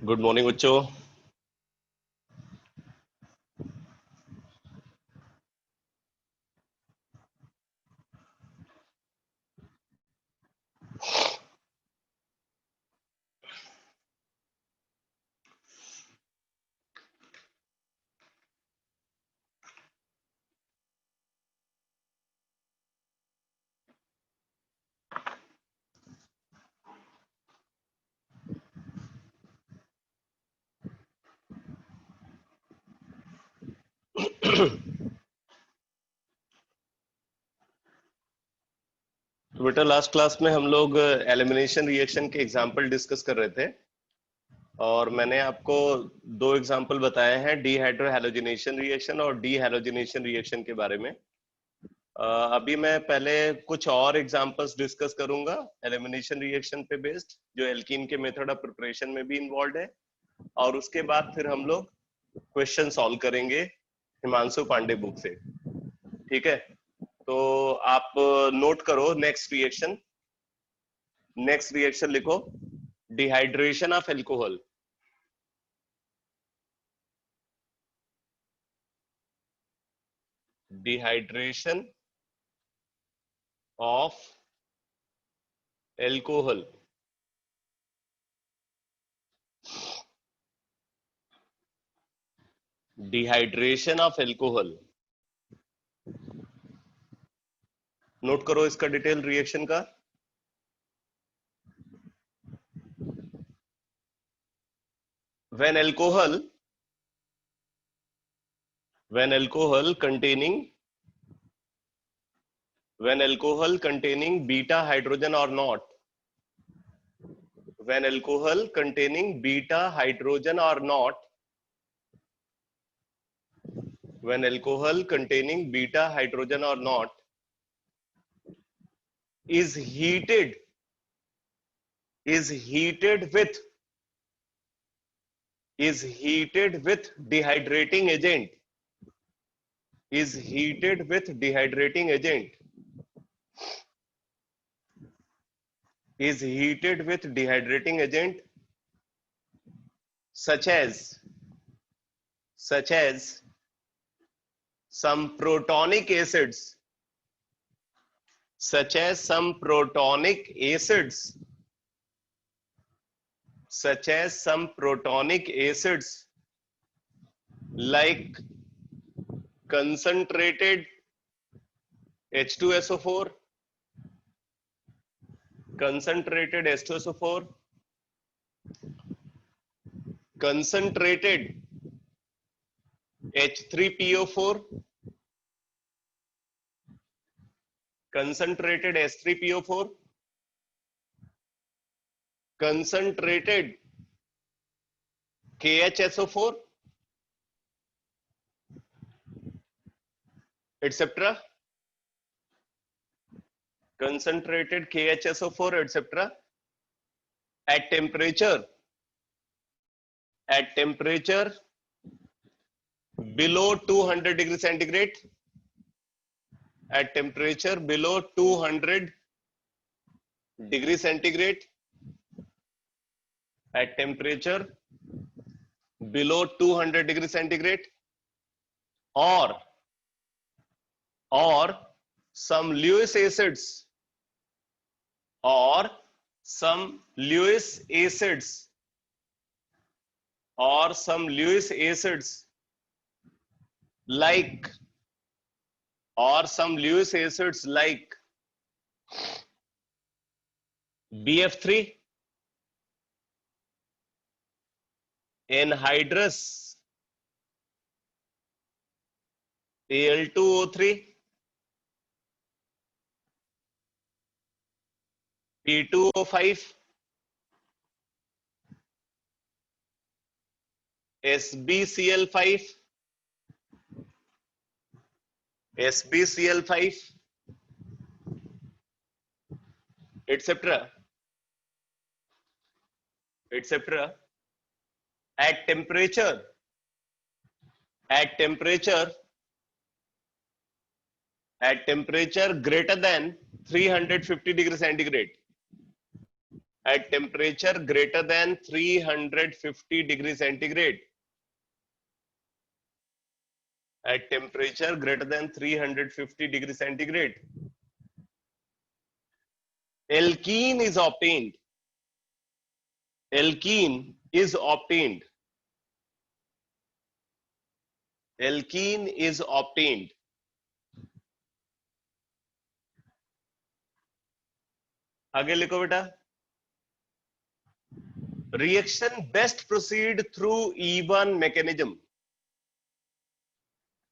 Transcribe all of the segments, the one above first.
Good morning बच्चों। तो बेटा लास्ट क्लास में हम लोग एलिमिनेशन रिएक्शन के एग्जाम्पल डिस्कस कर रहे थे और मैंने आपको दो एग्जाम्पल बताए हैं, डीहाइड्रोहैलोजिनेशन रिएक्शन और डीहैलोजिनेशन रिएक्शन के बारे में। अभी मैं पहले कुछ और एग्जाम्पल्स डिस्कस करूंगा एलिमिनेशन रिएक्शन पे बेस्ड, जो एल्कीन के मेथड ऑफ प्रिपरेशन में भी इन्वॉल्व है, और उसके बाद फिर हम लोग क्वेश्चन सॉल्व करेंगे हिमांशु पांडे बुक से। ठीक है, तो आप नोट करो नेक्स्ट रिएक्शन। नेक्स्ट रिएक्शन लिखो, dehydration of alcohol. Dehydration of alcohol. Dehydration of alcohol, note करो इसका डिटेल रिएक्शन का। when alcohol containing beta hydrogen or not, when alcohol containing beta hydrogen or not, when alcohol containing beta hydrogen or not is heated with dehydrating agent, such as some protonic acids, like concentrated H2SO4, concentrated H3PO4, concentrated H3PO4, concentrated KHSO4, etc. Concentrated KHSO4, etc. at temperature below 200 degrees centigrade, at temperature below 200 degrees centigrade, at temperature below 200 degrees centigrade, or some Lewis acids, like BF3, anhydrous Al2O3, P2O5, SbCl5, etc. at temperature greater than 350 degrees centigrade, at temperature greater than 350 degrees centigrade. At temperature greater than 350 degrees centigrade, alkene is obtained. Alkene is obtained. Alkene is obtained. आगे लिखो बेटा. Reaction best proceed through E1 mechanism.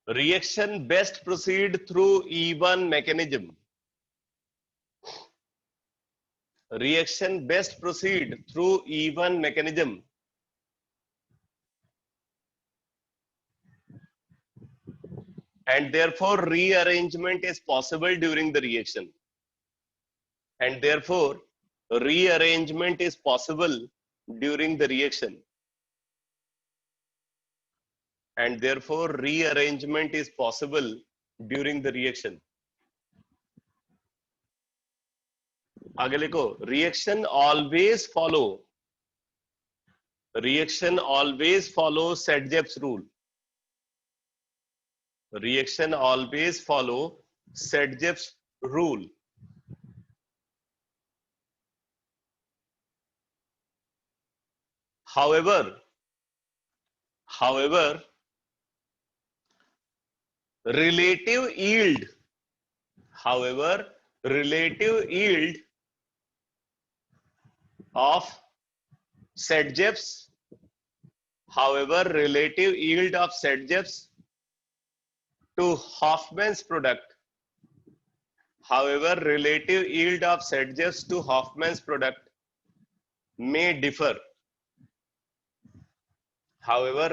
Reaction best proceed through E1 mechanism. Reaction best proceed through E1 mechanism. And therefore rearrangement is possible during the reaction. And therefore rearrangement is possible during the reaction. And therefore rearrangement is possible during the reaction. आगे लिखो, reaction always follow Sedgwick's rule. Reaction always follow Sedgwick's rule. However,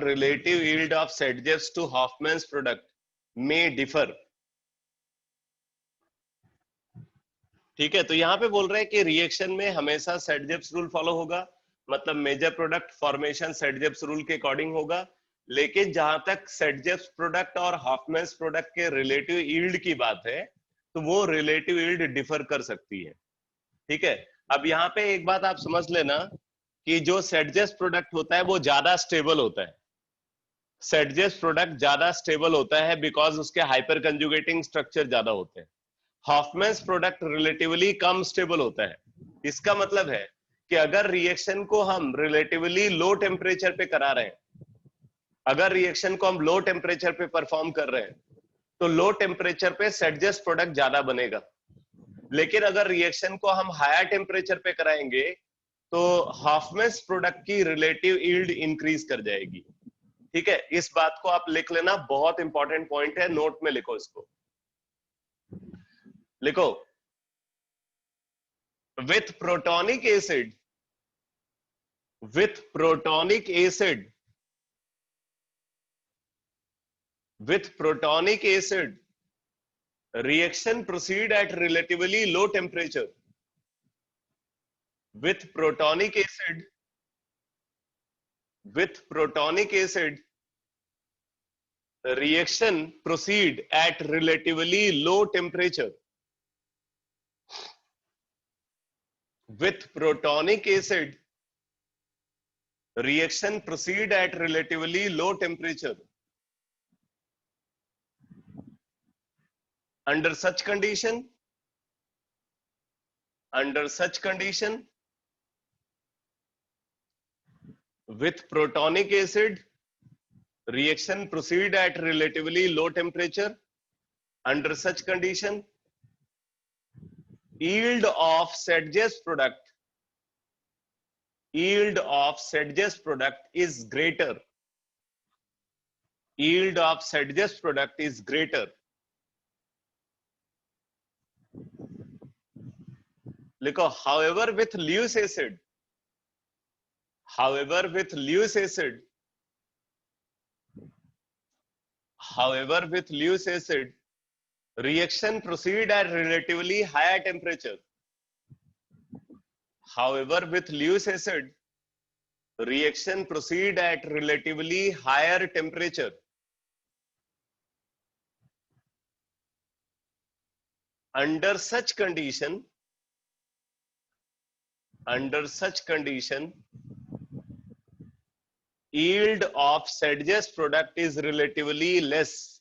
relative yield of Sedgwick's to Hoffman's product, may differ. ठीक है, तो यहाँ पे बोल रहे हैं कि रिएक्शन में हमेशा सेडजेव्स रूल फॉलो होगा, मतलब मेजर प्रोडक्ट फॉर्मेशन सेडजेव्स रूल के अकॉर्डिंग होगा, लेकिन जहां तक सेडजेव्स प्रोडक्ट और हॉफमैन्स प्रोडक्ट के रिलेटिव यील्ड की बात है, तो वो रिलेटिव यील्ड डिफर कर सकती है. ठीक है, अब यहाँ पे एक बात आप समझ लेना कि जो सेडजेव्स प्रोडक्ट होता है वो ज्यादा स्टेबल होता है. सेडजेव्स प्रोडक्ट ज्यादा स्टेबल होता है बिकॉज उसके हाइपर कंजुगेटिंग स्ट्रक्चर ज्यादा होते हैं. हॉफमैन्स प्रोडक्ट रिलेटिवली कम स्टेबल होता है. इसका मतलब है कि अगर रिएक्शन को हम रिलेटिवली लो टेम्परेचर पे करा रहे हैं, अगर रिएक्शन को हम लो टेम्परेचर पे परफॉर्म कर रहे हैं, तो लो टेम्परेचर पे सेडजेव्स प्रोडक्ट ज्यादा बनेगा. लेकिन अगर रिएक्शन को हम हायर टेम्परेचर पे कराएंगे तो हॉफमैन्स प्रोडक्ट की रिलेटिव यील्ड इंक्रीज कर जाएगी. ठीक है, इस बात को आप लिख लेना, बहुत इंपॉर्टेंट पॉइंट है, नोट में लिखो इसको. लिखो, with protonic acid reaction proceed at relatively low temperature. With protonic acid reaction proceed at relatively low temperature. With protonic acid reaction proceed at relatively low temperature. Under such condition, with protonic acid reaction proceed at relatively low temperature. Under such condition, yield of Sedgwick's product is greater. Yield of Sedgwick's product is greater. लिखो, however with Lewis acid reaction proceed at relatively higher temperature. However with Lewis acid reaction proceed at relatively higher temperature. Under such condition under such condition yield of Sedgwick's product is relatively less.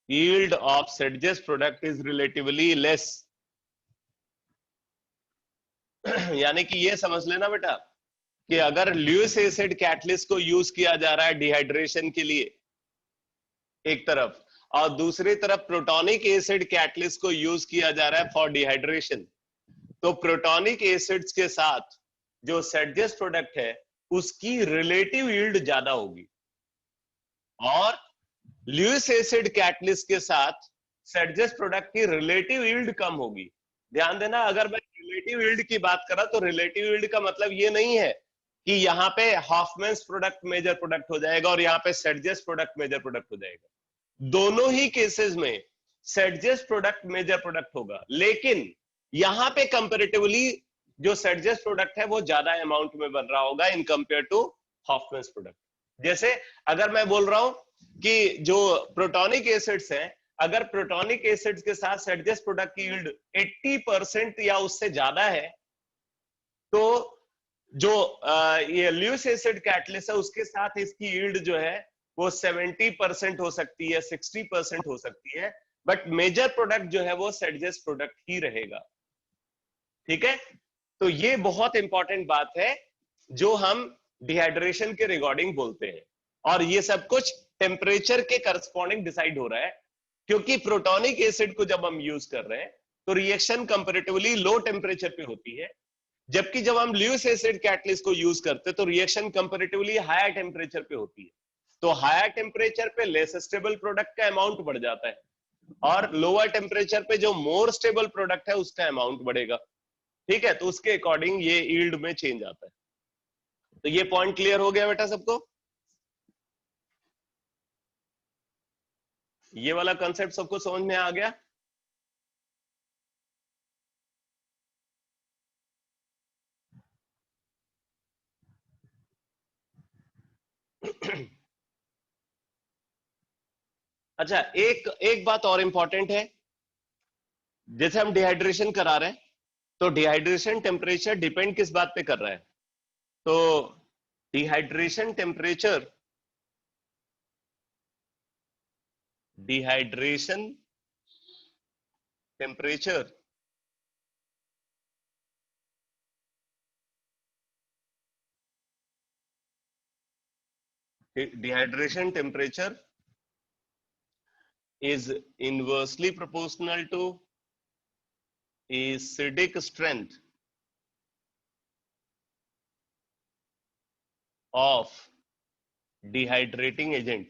Yield of Sedgwick's product is relatively less. यानी कि ये समझ लेना बेटा कि अगर Lewis acid catalyst को use किया जा रहा है डिहाइड्रेशन के लिए एक तरफ, और दूसरी तरफ प्रोटोनिक एसिड कैटलिस्ट को यूज किया जा रहा है फॉर डिहाइड्रेशन, तो प्रोटोनिक एसिड्स के साथ जो सेडजेस प्रोडक्ट है उसकी रिलेटिव यील्ड ज्यादा होगी, और ल्यूइस एसिड कैटलिस्ट के साथ सेडजेस प्रोडक्ट की रिलेटिव यील्ड कम होगी। ध्यान देना, अगर मैं रिलेटिव यील्ड की बात कर रहा तो रिलेटिव यील्ड का मतलब ये नहीं है कि यहाँ पे हॉफमैन्स प्रोडक्ट मेजर प्रोडक्ट हो जाएगा और यहाँ पे सेडजेस प्रोडक्ट मेजर प्रोडक्ट हो जाएगा। दोनों ही केसेस में सेडजेस प्रोडक्ट मेजर प्रोडक्ट होगा, लेकिन यहाँ पे कंपैरेटिवली जो सेडजेस प्रोडक्ट है वो ज्यादा अमाउंट में बन रहा होगा इन कंपेयर टू हॉफमैन्स प्रोडक्ट। जैसे अगर मैं बोल रहा हूं कि जो प्रोटोनिक एसिड्स हैं, अगर प्रोटोनिक एसिड्स के साथ सेडजेस प्रोडक्ट की यील्ड 80% या उससे ज्यादा है, तो जो ये ल्यूइस एसिड कैटलिस्ट है उसके साथ इसकी यील्ड जो है वो 70% हो सकती है, 60% हो सकती है, बट मेजर प्रोडक्ट जो है वो सेडजेस प्रोडक्ट ही रहेगा। ठीक है, तो ये बहुत इंपॉर्टेंट बात है जो हम डिहाइड्रेशन के रिगार्डिंग बोलते हैं, और ये सब कुछ टेम्परेचर के करस्पॉन्डिंग डिसाइड हो रहा है, क्योंकि प्रोटोनिक एसिड को जब हम यूज कर रहे हैं तो रिएक्शन कंपैरेटिवली लो टेम्परेचर पे होती है, जबकि जब हम ल्यूइस एसिड कैटलिस्ट को यूज करते हैं तो रिएक्शन कंपैरेटिवली हायर टेम्परेचर पे होती है। तो हायर टेम्परेचर पे लेस स्टेबल प्रोडक्ट का अमाउंट बढ़ जाता है, और लोअर टेम्परेचर पे जो मोर स्टेबल प्रोडक्ट है उसका अमाउंट बढ़ेगा। ठीक है, तो उसके अकॉर्डिंग ये यील्ड में चेंज आता है। तो ये पॉइंट क्लियर हो गया बेटा सबको? ये वाला कंसेप्ट सबको समझ में आ गया? अच्छा, एक बात और इंपॉर्टेंट है, जैसे हम डिहाइड्रेशन करा रहे हैं तो डिहाइड्रेशन टेम्परेचर डिपेंड किस बात पे कर रहा है? तो dehydration temperature dehydration temperature is inversely proportional to acidic strength of dehydrating agent.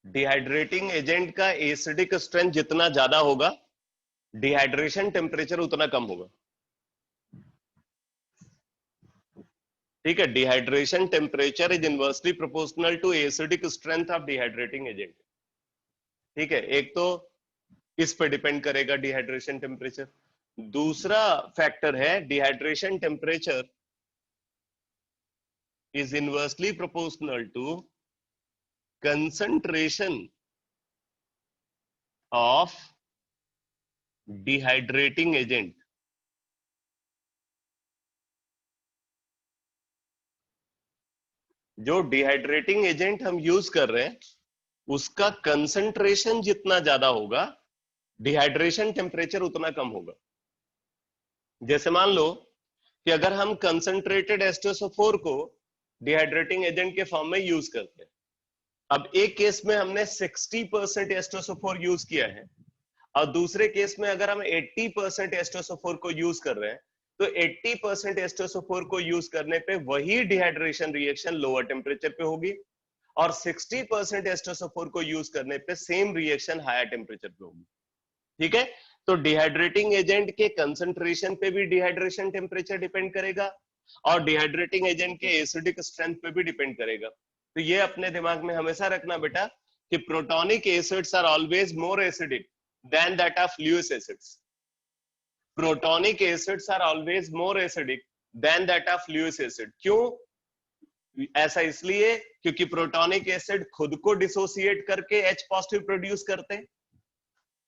Dehydrating agent का एसिडिक स्ट्रेंथ जितना ज्यादा होगा, डिहाइड्रेशन टेम्परेचर उतना कम होगा। ठीक है, dehydration temperature is inversely proportional to acidic strength of dehydrating agent. ठीक है, एक तो इस पे डिपेंड करेगा डिहाइड्रेशन टेम्परेचर। दूसरा फैक्टर है dehydration temperature is inversely proportional to concentration of dehydrating agent। जो डिहाइड्रेटिंग एजेंट हम यूज कर रहे हैं उसका कंसंट्रेशन जितना ज्यादा होगा, डिहाइड्रेशन टेम्परेचर उतना कम होगा। जैसे मान लो कि अगर हम कंसंट्रेटेड H2SO4 को डिहाइड्रेटिंग एजेंट के फॉर्म में यूज करते हैं, अब एक केस में हमने 60% H2SO4 यूज किया है, और दूसरे केस में अगर हम 80% H2SO4 को यूज कर रहे हैं, तो 80% H2SO4 को यूज करने पे वही डिहाइड्रेशन रिएक्शन लोअर टेम्परेचर पे होगी, और 60% H2SO4 को यूज करने पे सेम रिएक्शन हायर टेम्परेचर पे होगी। ठीक है, तो डिहाइड्रेटिंग एजेंट के कंसंट्रेशन पे भी डिहाइड्रेशन टेम्परेचर डिपेंड करेगा, और डिहाइड्रेटिंग एजेंट के एसिडिक स्ट्रेंथ पे भी डिपेंड करेगा। तो ये अपने दिमाग में हमेशा रखना बेटा कि protonic acids are always more acidic than that of Lewis acids. Protonic acids are always more acidic than that of Lewis acid. क्यों? ऐसा इसलिए क्योंकि प्रोटोनिक एसिड खुद को डिसोसिएट करके H पॉजिटिव प्रोड्यूस करते हैं,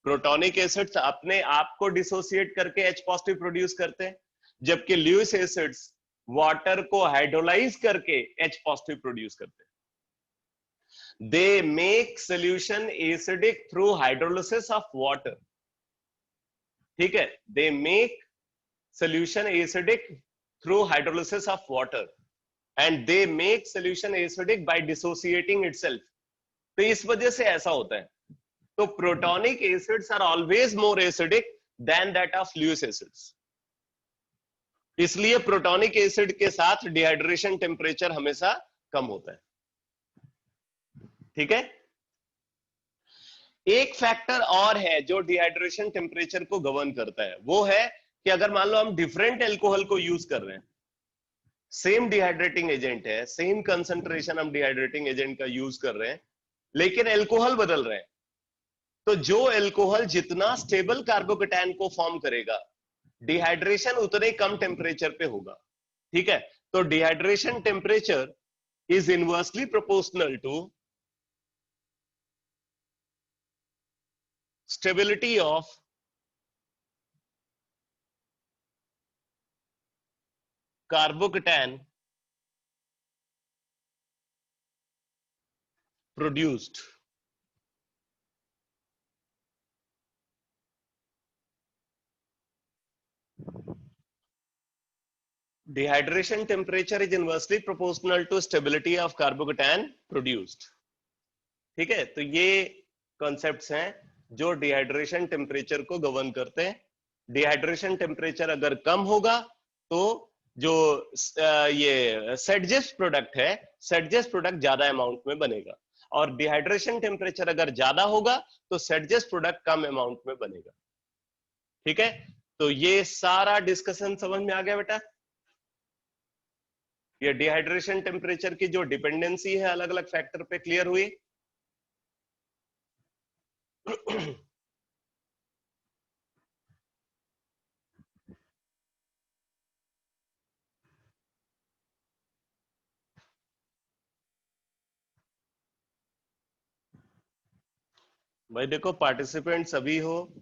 प्रोटोनिक एसिड्स अपने आप को डिसोसिएट करके H पॉजिटिव प्रोड्यूस करते हैं, जबकि ल्यूइस एसिड्स वाटर को हाइड्रोलाइज करके H पॉजिटिव प्रोड्यूस करते हैं। They make solution acidic through hydrolysis of water, ठीक है, they make solution acidic through hydrolysis of water and they make solution acidic by dissociating itself. तो इस वजह से ऐसा होता है। तो protonic acids are always more acidic than that of Lewis acids, इसलिए प्रोटोनिक एसिड के साथ डिहाइड्रेशन टेम्परेचर हमेशा कम होता है, ठीक है। एक फैक्टर और है जो डिहाइड्रेशन टेम्परेचर को गवर्न करता है, वो है कि अगर मान लो हम डिफरेंट एल्कोहल को यूज कर रहे हैं, सेम डिहाइड्रेटिंग एजेंट है, सेम कंसंट्रेशन हम डिहाइड्रेटिंग एजेंट का यूज कर रहे हैं, लेकिन एल्कोहल बदल रहे हैं, तो जो एल्कोहल जितना स्टेबल कार्बोकेटायन को फॉर्म करेगा, डिहाइड्रेशन उतने कम टेम्परेचर पे होगा, ठीक है। तो dehydration temperature is inversely proportional to stability of carbocation produced. Dehydration temperature is inversely proportional to stability of carbocation produced. ठीक है, तो ये कॉन्सेप्ट्स हैं जो डिहाइड्रेशन टेम्परेचर को गवर्न करते हैं। डिहाइड्रेशन टेम्परेचर अगर कम होगा तो जो ये सेडजेस प्रोडक्ट है, सेडजेस प्रोडक्ट ज्यादा अमाउंट में बनेगा, और डिहाइड्रेशन टेम्परेचर अगर ज्यादा होगा तो सेडजेस प्रोडक्ट कम अमाउंट में बनेगा, ठीक है। तो ये सारा डिस्कशन समझ में आ गया बेटा। ये डिहाइड्रेशन टेम्परेचर की जो डिपेंडेंसी है अलग अलग फैक्टर पे क्लियर हुई। भाई देखो, पार्टिसिपेंट सभी हो,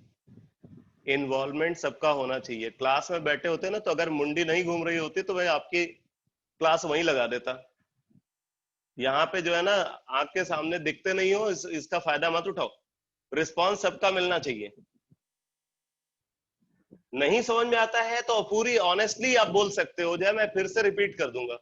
इन्वॉल्वमेंट सबका होना चाहिए। क्लास में बैठे होते ना, तो अगर मुंडी नहीं घूम रही होती तो मैं आपकी क्लास वहीं लगा देता। यहाँ पे जो है ना, आंख के सामने दिखते नहीं हो, इसका फायदा मत उठाओ। रिस्पॉन्स सबका मिलना चाहिए। नहीं समझ में आता है तो पूरी ऑनेस्टली आप बोल सकते हो, जो है मैं फिर से रिपीट कर दूंगा।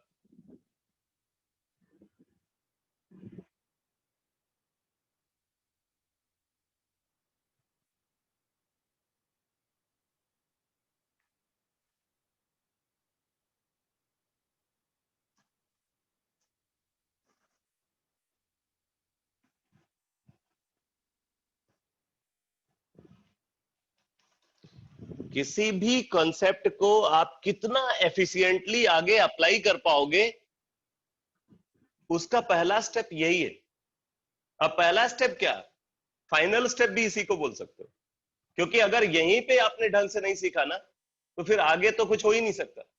किसी भी कॉन्सेप्ट को आप कितना एफिशिएंटली आगे अप्लाई कर पाओगे, उसका पहला स्टेप यही है। अब पहला स्टेप क्या, फाइनल स्टेप भी इसी को बोल सकते हो, क्योंकि अगर यहीं पे आपने ढंग से नहीं सीखा ना, तो फिर आगे तो कुछ हो ही नहीं सकता।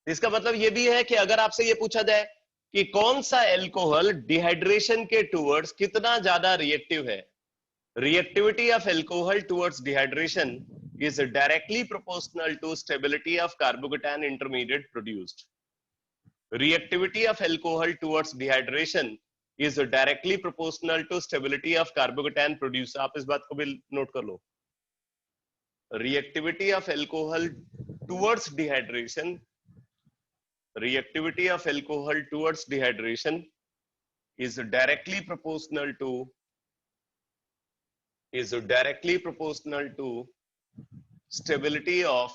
इसका मतलब ये भी है कि अगर आपसे ये पूछा जाए कि कौन सा एल्कोहल डिहाइड्रेशन के टुवर्ड्स कितना ज्यादा रिएक्टिव है, reactivity of alcohol towards dehydration is directly proportional to stability of carbocation intermediate produced. Reactivity of alcohol towards dehydration is directly proportional to stability of carbocation produced. आप इस बात को भी note कर लो। Reactivity of alcohol towards dehydration, reactivity of alcohol towards dehydration is directly proportional to stability of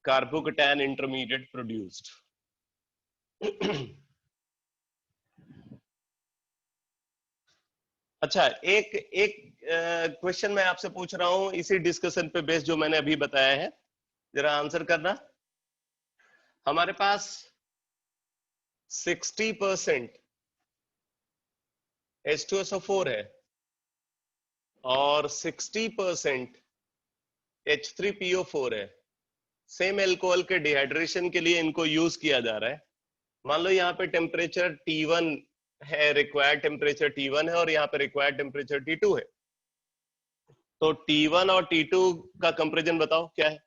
carbocation intermediate produced. अच्छा, एक एक question मैं आपसे पूछ रहा हूं इसी डिस्कशन पे बेस जो मैंने अभी बताया है, जरा आंसर करना। हमारे पास 60% H2SO4 है और 60% H3PO4 है। सेम एल्कोहल के डिहाइड्रेशन के लिए इनको यूज किया जा रहा है। मान लो यहाँ पे टेम्परेचर T1 है, रिक्वायर्ड टेम्परेचर T1 है, और यहाँ पे रिक्वायर्ड टेम्परेचर T2 है। तो T1 और T2 का कंपेरिजन बताओ क्या है।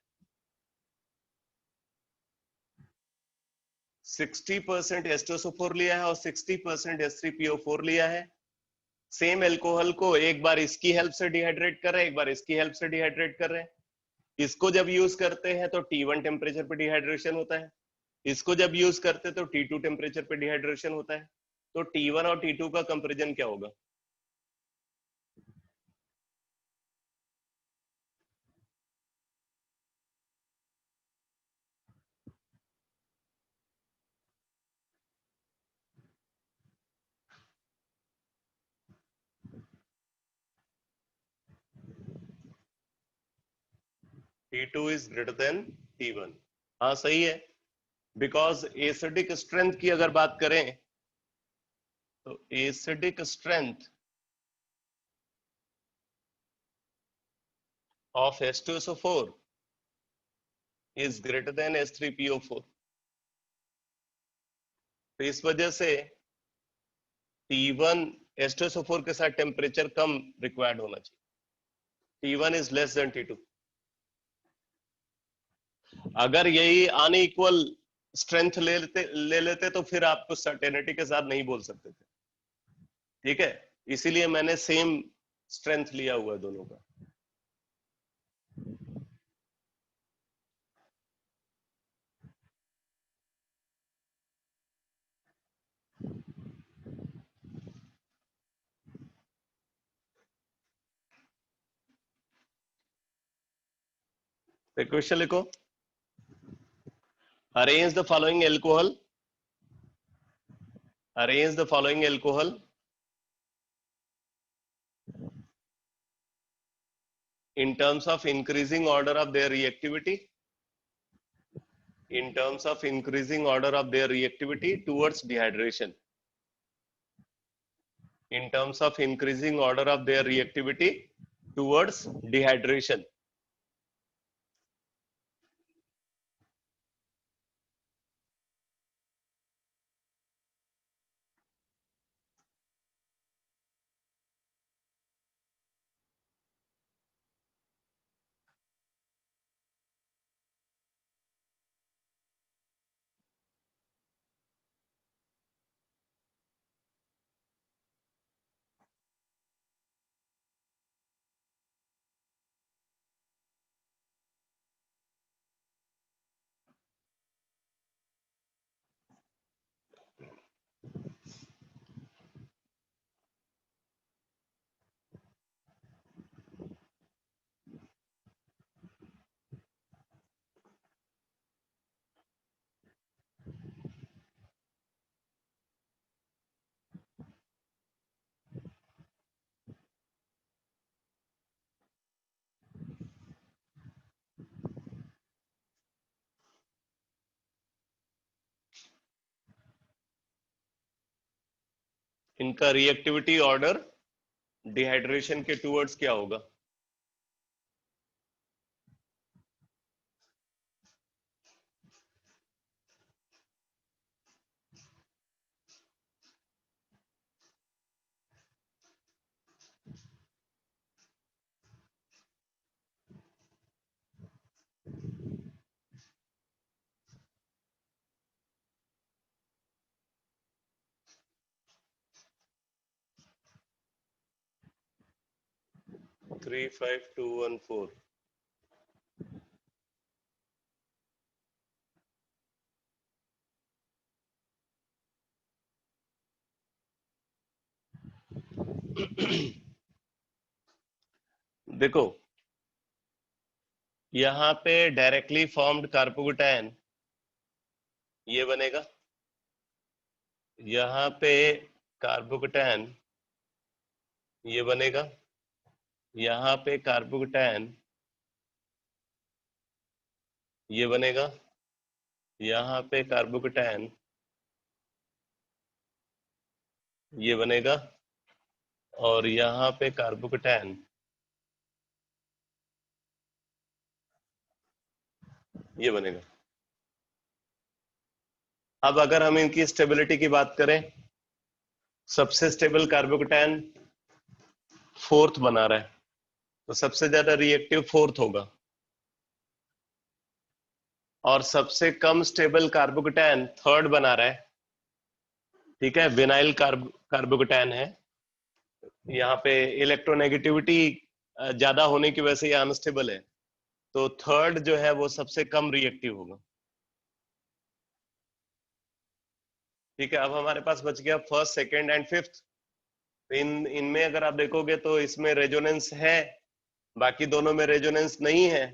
60% H2SO4 लिया है और 60% H3PO4 लिया है। सेम एल्कोहल को एक बार इसकी हेल्प से डिहाइड्रेट कर रहे हैं, एक बार इसकी हेल्प से डिहाइड्रेट कर रहे हैं। इसको जब यूज करते हैं तो T1 टेम्परेचर पे डिहाइड्रेशन होता है, इसको जब यूज करते हैं तो T2 टेम्परेचर पे डिहाइड्रेशन होता है। तो T1 और T2 का कंपेरिजन क्या होगा। T2 is greater than T1। हाँ सही है, बिकॉज एसिडिक स्ट्रेंथ की अगर बात करें तो acidic strength of H2SO4 is greater than H3PO4। तो इस वजह से T1 H2SO4 के साथ टेम्परेचर कम रिक्वायर्ड होना चाहिए। T1 is less than T2। अगर यही अनइक्वल स्ट्रेंथ ले लेते तो फिर आपको सर्टेनिटी के साथ नहीं बोल सकते थे। ठीक है, इसीलिए मैंने सेम स्ट्रेंथ लिया हुआ है दोनों का। क्वेश्चन लिखो। Arrange the following alcohol, arrange the following alcohol in terms of increasing order of their reactivity, in terms of increasing order of their reactivity towards dehydration, in terms of increasing order of their reactivity towards dehydration। इनका reactivity order dehydration के towards क्या होगा। Three five two one four. देखो यहाँ पे directly formed carbocation ये बनेगा, यहाँ पे कार्बोकेटायन ये बनेगा, यहाँ पे कार्बोकेटायन ये बनेगा, यहाँ पे कार्बोकेटायन ये बनेगा, और यहाँ पे कार्बोकेटायन ये बनेगा। अब अगर हम इनकी स्टेबिलिटी की बात करें, सबसे स्टेबल कार्बोकेटायन फोर्थ बना रहा है, तो सबसे ज्यादा रिएक्टिव फोर्थ होगा, और सबसे कम स्टेबल कार्बोकेटायन थर्ड बना रहा है। ठीक है, विनाइल कार्बोकेटायन है, यहाँ पे इलेक्ट्रोनेगेटिविटी ज्यादा होने की वजह से ये अनस्टेबल है, तो थर्ड जो है वो सबसे कम रिएक्टिव होगा। ठीक है, अब हमारे पास बच गया फर्स्ट, सेकंड एंड फिफ्थ। इनमें अगर आप देखोगे तो इसमें रेजोनेंस है, बाकी दोनों में रेजोनेंस नहीं है,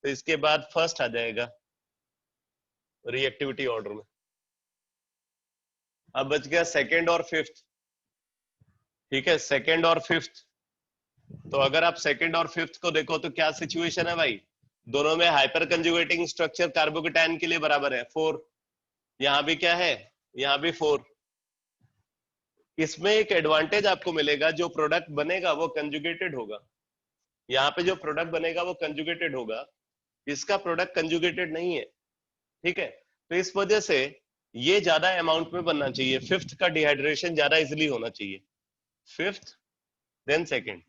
तो इसके बाद फर्स्ट आ जाएगा रिएक्टिविटी ऑर्डर में। अब बच गया सेकंड और फिफ्थ। ठीक है, सेकंड और फिफ्थ, तो अगर आप सेकंड और फिफ्थ को देखो तो क्या सिचुएशन है भाई, दोनों में हाइपर कंजुगेटिंग स्ट्रक्चर कार्बोकेटायन के लिए बराबर है 4, यहाँ भी क्या है, यहाँ भी 4। इसमें एक एडवांटेज आपको मिलेगा, जो प्रोडक्ट बनेगा वो कंजुगेटेड होगा, यहाँ पे जो प्रोडक्ट बनेगा वो कंजुगेटेड होगा, इसका प्रोडक्ट कंजुगेटेड नहीं है। ठीक है, तो इस वजह से ये ज्यादा अमाउंट में बनना चाहिए, फिफ्थ का डिहाइड्रेशन ज्यादा इजिली होना चाहिए, फिफ्थ देन सेकंड।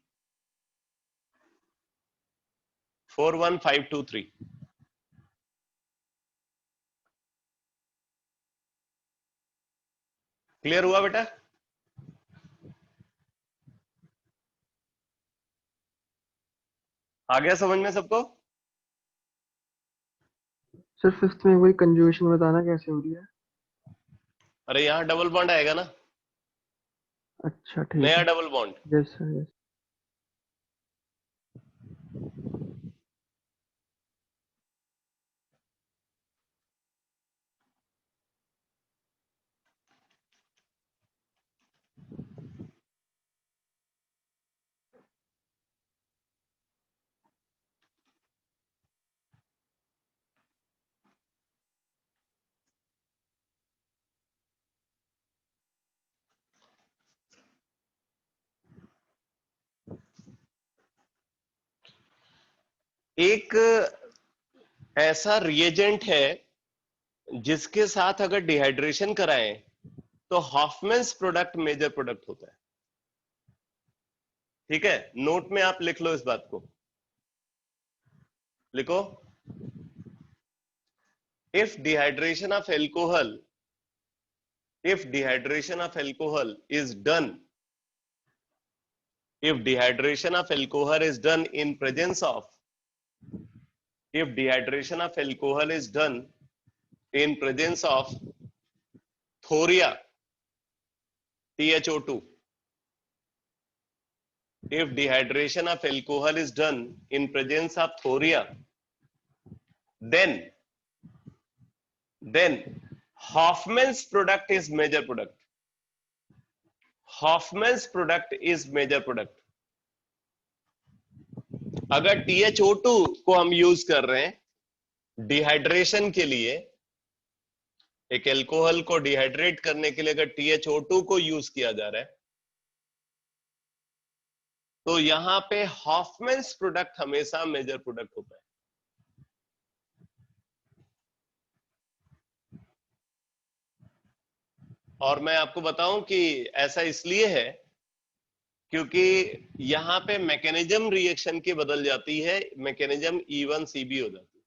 4 1 5 2 3। क्लियर हुआ बेटा? आ गया समझ में सबको? सर फिफ्थ में वही कंजुगेशन बताना कैसे हो रही है? अरे यहाँ डबल बॉन्ड आएगा ना, अच्छा ठीक नया है। Double bond. Yes sir yes. एक ऐसा रिएजेंट है जिसके साथ अगर डिहाइड्रेशन कराएं तो हॉफमैन्स प्रोडक्ट मेजर प्रोडक्ट होता है। ठीक है, नोट में आप लिख लो इस बात को, लिखो, if dehydration of alcohol if dehydration of alcohol is done if dehydration of alcohol is done in presence of if dehydration of alcohol is done in presence of thoria THO2 if dehydration of alcohol is done in presence of thoria then Hoffman's product is major product. Hoffman's product is major product. अगर THO2 को हम use कर रहे हैं dehydration के लिए, एक alcohol को डिहाइड्रेट करने के लिए अगर THO2 को यूज किया जा रहा है, तो यहां पे हॉफमैन्स प्रोडक्ट हमेशा मेजर प्रोडक्ट होता है। और मैं आपको बताऊं कि ऐसा इसलिए है क्योंकि यहां पे मैकेनिज्म रिएक्शन की बदल जाती है, मैकेनिज्म E1CB हो जाती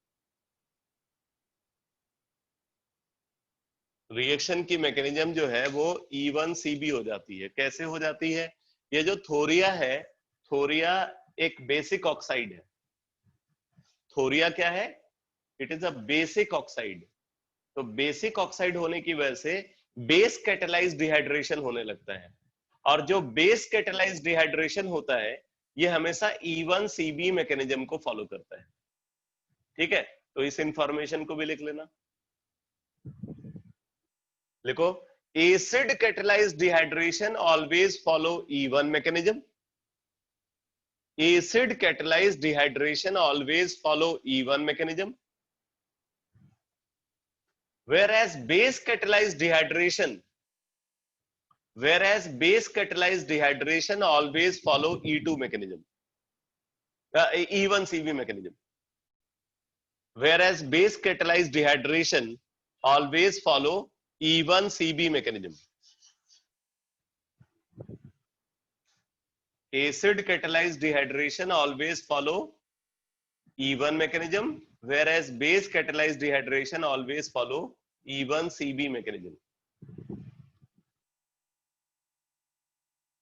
है। रिएक्शन की मैकेनिज्म जो है वो E1CB हो जाती है। कैसे हो जाती है? ये जो थोरिया है, थोरिया एक बेसिक ऑक्साइड है। थोरिया क्या है? It is a basic oxide. तो बेसिक ऑक्साइड होने की वजह से बेस कैटेलाइज्ड डिहाइड्रेशन होने लगता है, और जो बेस कैटेलाइज्ड डिहाइड्रेशन होता है ये हमेशा E1CB मैकेनिज्म को फॉलो करता है। ठीक है, तो इस इंफॉर्मेशन को भी लिख लेना, लिखो, acid catalysed dehydration always follow E1 mechanism, acid catalyzed dehydration always follow E1 mechanism, whereas base catalyzed dehydration always follow E2 mechanism, E1 CV mechanism. Whereas base catalyzed dehydration always follow E1 CB mechanism. Acid catalyzed dehydration always follow E1 mechanism, whereas base catalyzed dehydration always follow E1 CB mechanism.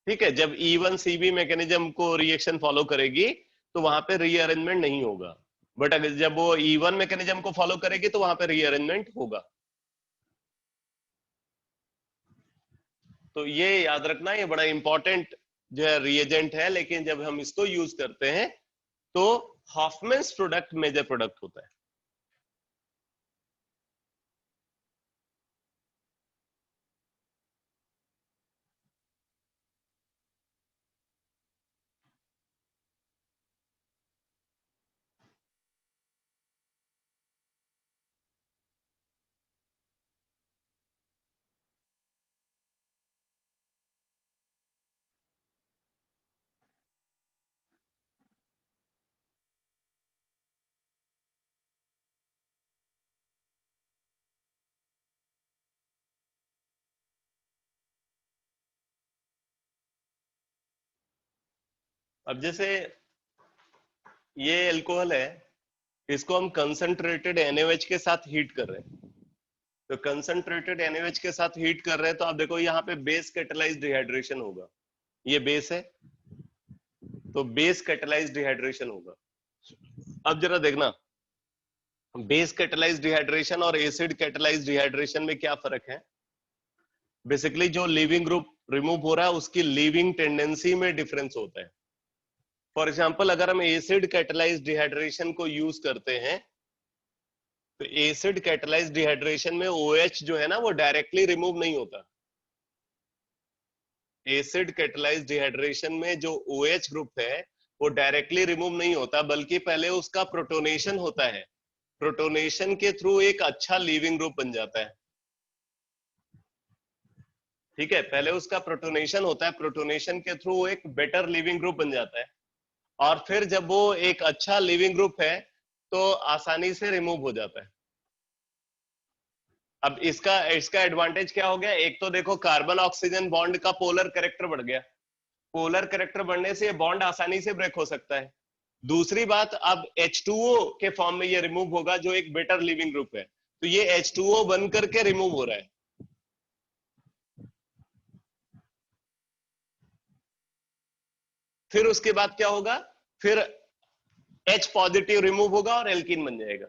ठीक है, जब E1 CB mechanism को reaction follow करेगी तो वहां पे rearrangement नहीं होगा, बट अगर जब वो E1 mechanism को फॉलो करेगी तो वहां पे रीअरेंजमेंट होगा। तो ये याद रखना, ये बड़ा इंपॉर्टेंट जो है रिएजेंट है, लेकिन जब हम इसको यूज करते हैं तो हॉफमैन्स प्रोडक्ट मेजर प्रोडक्ट होता है। अब जैसे ये अल्कोहल है, इसको हम कंसंट्रेटेड NaOH के साथ हीट कर रहे हैं, तो कंसंट्रेटेड NaOH के साथ हीट कर रहे हैं, तो आप देखो यहाँ पे बेस कैटालाइज्ड डिहाइड्रेशन होगा, ये बेस है तो बेस कैटालाइज्ड डिहाइड्रेशन होगा। अब जरा देखना, बेस कैटालाइज्ड डिहाइड्रेशन और एसिड कैटालाइज्ड डिहाइड्रेशन में क्या फर्क है। बेसिकली जो लीविंग ग्रुप रिमूव हो रहा है उसकी लीविंग टेंडेंसी में डिफरेंस होता है। फॉर एग्जांपल अगर हम एसिड कैटालाइज्ड डिहाइड्रेशन को यूज करते हैं तो एसिड कैटालाइज्ड डिहाइड्रेशन में OH जो है ना वो डायरेक्टली रिमूव नहीं होता। एसिड कैटालाइज्ड डिहाइड्रेशन में जो OH ग्रुप है वो डायरेक्टली रिमूव नहीं होता, बल्कि पहले उसका प्रोटोनेशन होता है, प्रोटोनेशन के थ्रू एक अच्छा लीविंग ग्रुप बन जाता है। ठीक है, पहले उसका प्रोटोनेशन होता है, प्रोटोनेशन के थ्रू एक बेटर लिविंग ग्रुप बन जाता है, और फिर जब वो एक अच्छा लिविंग ग्रुप है तो आसानी से रिमूव हो जाता है। अब इसका एडवांटेज क्या हो गया, एक तो देखो कार्बन ऑक्सीजन बॉन्ड का पोलर कैरेक्टर बढ़ गया, पोलर कैरेक्टर बढ़ने से ये बॉन्ड आसानी से ब्रेक हो सकता है। दूसरी बात, अब H2O के फॉर्म में ये रिमूव होगा जो एक बेटर लिविंग ग्रुप है, तो ये H2O बन करके रिमूव हो रहा है। फिर उसके बाद क्या होगा, फिर H पॉजिटिव रिमूव होगा और एल्कीन बन जाएगा।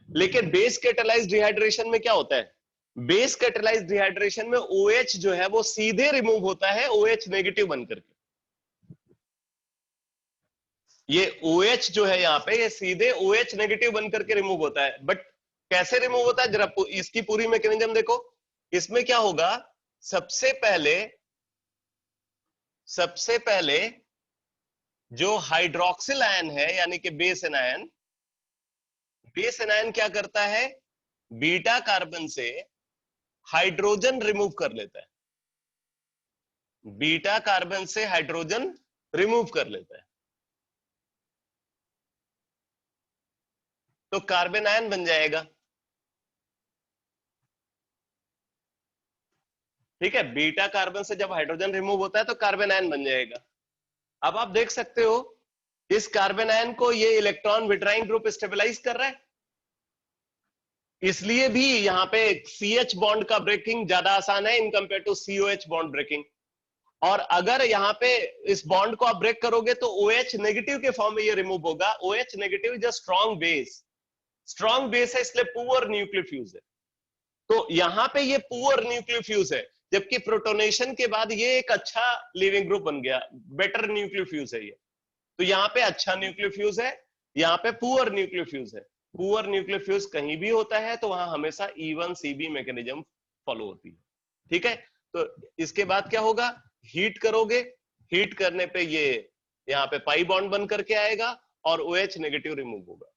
लेकिन बेस कैटालाइज्ड डिहाइड्रेशन में क्या होता है, बेस कैटालाइज्ड डिहाइड्रेशन में OH जो है वो सीधे रिमूव होता है OH नेगेटिव बन करके। ये OH जो है यहाँ पे ये सीधे OH नेगेटिव बन करके रिमूव होता है, बट कैसे रिमूव होता है जरा इसकी पूरी मैकेनिज्म देखो। इसमें क्या होगा, सबसे पहले जो हाइड्रोक्सिल आयन है यानी कि बेस एनायन क्या करता है, बीटा कार्बन से हाइड्रोजन रिमूव कर लेता है, बीटा कार्बन से हाइड्रोजन रिमूव कर लेता है, तो कार्बन आयन बन जाएगा। ठीक है, बीटा कार्बन से जब हाइड्रोजन रिमूव होता है तो कार्बन आयन बन जाएगा। अब आप देख सकते हो इस कार्बन आयन को ये इलेक्ट्रॉन विट्राइन ग्रुप स्टेबलाइज कर रहा है, इसलिए भी यहाँ पे CH बॉन्ड का ब्रेकिंग ज्यादा आसान है in compare to COH bond breaking. और अगर यहाँ पे इस बॉन्ड को आप ब्रेक करोगे तो OH नेगेटिव के फॉर्म में ये रिमूव होगा। OH negative is a strong base है, इसलिए पुअर न्यूक्लियोफ्यूज है। तो यहाँ पे ये पुअर न्यूक्लियोफ्यूज है, जबकि प्रोटोनेशन के बाद ये एक अच्छा लिविंग ग्रुप बन गया, बेटर न्यूक्लियोफ्यूज है ये। तो यहाँ पे अच्छा न्यूक्लियोफ्यूज है, यहाँ पे पुअर न्यूक्लियोफ्यूज है। पुअर न्यूक्लियोफ्यूज कहीं भी होता है तो वहां हमेशा E1 CB मैकेनिज्म फॉलो होती है। ठीक है, तो इसके बाद क्या होगा, हीट करोगे, हीट करने पे ये यहाँ पे पाई बॉन्ड बन करके आएगा और OH नेगेटिव रिमूव होगा।